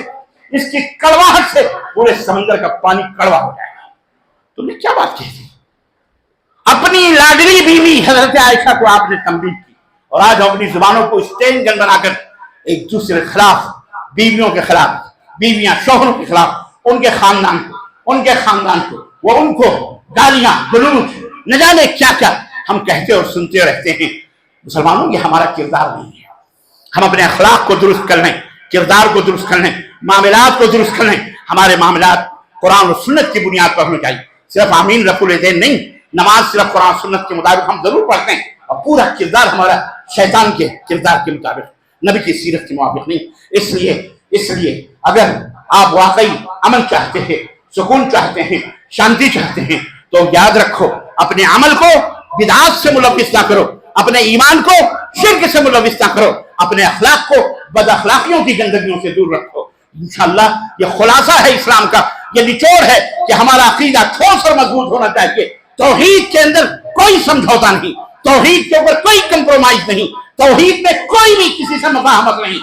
اس کی کڑواہٹ سے پورے سمندر کا پانی کڑوا ہو جائے گا۔ تم نے کیا بات کی تھی؟ اپنی لاڈلی بیوی حضرت عائشہ کو آپ نے تنبیہ کی، اور آج ہم اپنی زبانوں کو اسٹین گن بنا کر ایک دوسرے کے خلاف، بیویوں کے خلاف، بیویاں شوہروں کے خلاف، ان کے خاندان کو وہ ان کو گالیاں گلوچ نہ جانے کیا کیا ہم کہتے اور سنتے رہتے ہیں۔ مسلمانوں یہ ہمارا کردار نہیں ہے۔ ہم اپنے اخلاق کو درست کر لیں، کردار کو درست کر لیں، معاملات کو درست کر لیں۔ ہمارے معاملات قرآن و سنت کی بنیاد پر ہونے چاہیے، صرف آمین رفع الیدین نہیں، نماز صرف قرآن سنت کے مطابق ہم ضرور پڑھتے ہیں، اور پورا کردار ہمارا شیطان کے کردار کے مطابق، نبی کی سیرت کے موافق نہیں۔ اس لیے اگر آپ واقعی امن چاہتے ہیں، سکون چاہتے ہیں، شانتی چاہتے ہیں، تو یاد رکھو اپنے عمل کو بدعات سے ملوث نہ کرو، اپنے ایمان کو شرک سے ملوث نہ کرو، اپنے اخلاق کو بد اخلاقیوں کی گندگیوں سے دور رکھو۔ انشاءاللہ یہ خلاصہ ہے اسلام کا، یہ نچوڑ ہے کہ ہمارا عقیدہ ٹھوس اور مضبوط ہونا چاہیے۔ توحید کے اندر کوئی سمجھوتا نہیں، توحید کے اوپر کوئی کمپرومائز نہیں، توحید میں کوئی بھی کسی سے مفاہمت نہیں،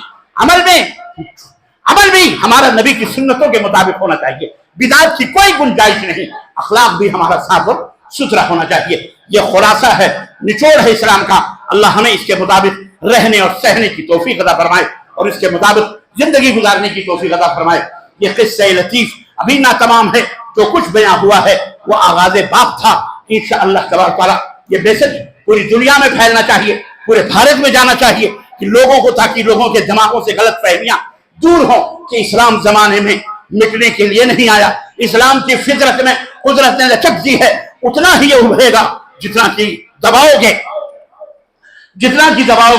عمل بھی ہمارا نبی کی سنتوں کے مطابق ہونا چاہیے، بدعت کی کوئی گنجائش نہیں، اخلاق بھی ہمارا صاف اور ستھرا ہونا چاہیے۔ یہ خلاصہ ہے، نچوڑ ہے اسلام کا۔ اللہ ہمیں اس کے مطابق رہنے اور سہنے کی توفیق عطا فرمائے، اور اس کے مطابق زندگی گزارنے کی توفیق عطا فرمائے۔ یہ قصہ لطیف ابھی نہ تمام ہے، جو کچھ بیان ہوا ہے وہ آغاز باب تھا۔ انشاءاللہ تبارک تعالیٰ یہ میسج پوری دنیا میں پھیلنا چاہیے، پورے بھارت میں جانا چاہیے، کہ لوگوں کو، تاکہ لوگوں کے دماغوں سے غلط فہمیاں دور ہوں کہ اسلام زمانے میں مٹنے کے لیے نہیں آیا۔ اسلام کی فطرت میں قدرت نے لچک دی ہے، اتنا ہی یہ ابھرے گا جتنا کہ دباؤ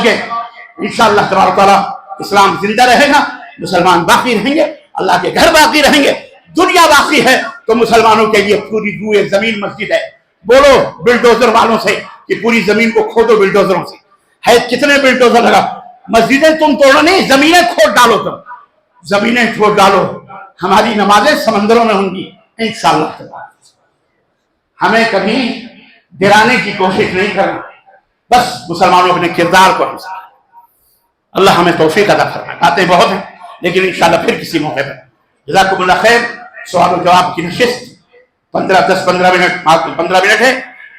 گے۔ انشاءاللہ تبارک تعالیٰ اسلام زندہ رہے گا، مسلمان باقی رہیں گے، اللہ کے گھر باقی رہیں گے، دنیا باقی ہے تو مسلمانوں کے لیے پوری روئے زمین مسجد ہے۔ بولو بلڈوزر والوں سے کہ پوری زمین کو کھودو بلڈوزروں سے، ہے کتنے بلڈوزر لگا، مسجدیں تم توڑو نہیں، زمینیں کھود ڈالو، تم زمینیں کھود ڈالو، ہماری نمازیں سمندروں میں ہوں گی انشاءاللہ۔ ہمیں کبھی گرانے کی کوشش نہیں کرنا، بس مسلمانوں اپنے کردار کو ہم سنبھالیں۔ اللہ ہمیں توفیق عطا فرمائے۔ باتیں بہت ہیں لیکن انشاءاللہ پھر کسی موقع پر۔ جزاکم اللہ خیر۔ سوال و جواب کی نشست 15 منٹ ہے،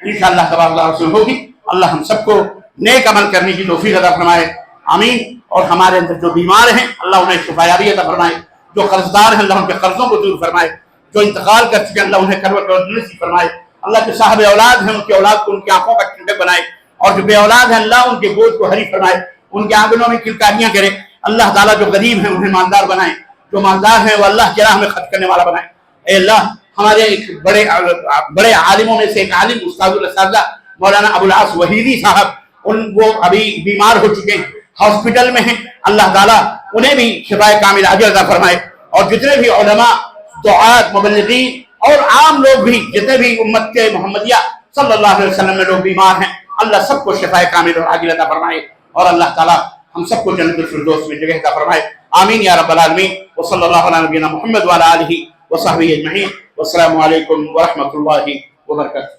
انشاءاللہ تبارک اللہ رسول ہوگی۔ اللہ ہم سب کو نیک عمل کرنے کی توفیق عطا فرمائے، آمین۔ اور ہمارے اندر جو بیمار ہیں اللہ انہیں شفا یابی عطا فرمائے، جو قرض دار ہیں اللہ ان کے قرضوں کو دور فرمائے، جو انتقال کر چکے اللہ انہیں کروٹ نصیب فرمائے، اللہ کے صاحب اولاد ہیں ان کی اولاد کو ان کی آنکھوں کا ٹھنڈک بنائے، اور جو بے اولاد ہیں اللہ ان کے بوجھ کو ہری فرمائے، ان کے آنگنوں میں کلکاریاں کرے۔ اللہ تعالیٰ جو غریب ہیں انہیں مالدار بنائے، جو مالدار ہیں وہ اللہ کی راہ میں خرچ کرنے والا بنائے۔ اے اللہ ہمارے ایک بڑے عالموں میں سے ایک عالم استاد الاساتذہ مولانا ابو العاص وحیدی صاحب، وہ ابھی بیمار ہو چکے ہیں، ہاسپٹل میں ہیں، اللہ تعالیٰ انہیں بھی شفائے کامل اجر عطا فرمائے، اور جتنے بھی علماء، دعات، مبلغین اور عام لوگ بھی، جتنے بھی امت کے محمدیہ صلی اللہ علیہ وسلم میں لوگ بیمار ہیں، اللہ سب کو شفائے کامل اور عاجل عطا فرمائے، اور اللہ تعالیٰ ہم سب کو جنت الفردوس میں جگہ عطا فرمائے، آمین یا رب العالمین۔ وصلی اللہ علی نبینا محمد وعلی آلہ وصحبہ اجمعین، والسلام علیکم ورحمۃ اللہ وبرکاتہ۔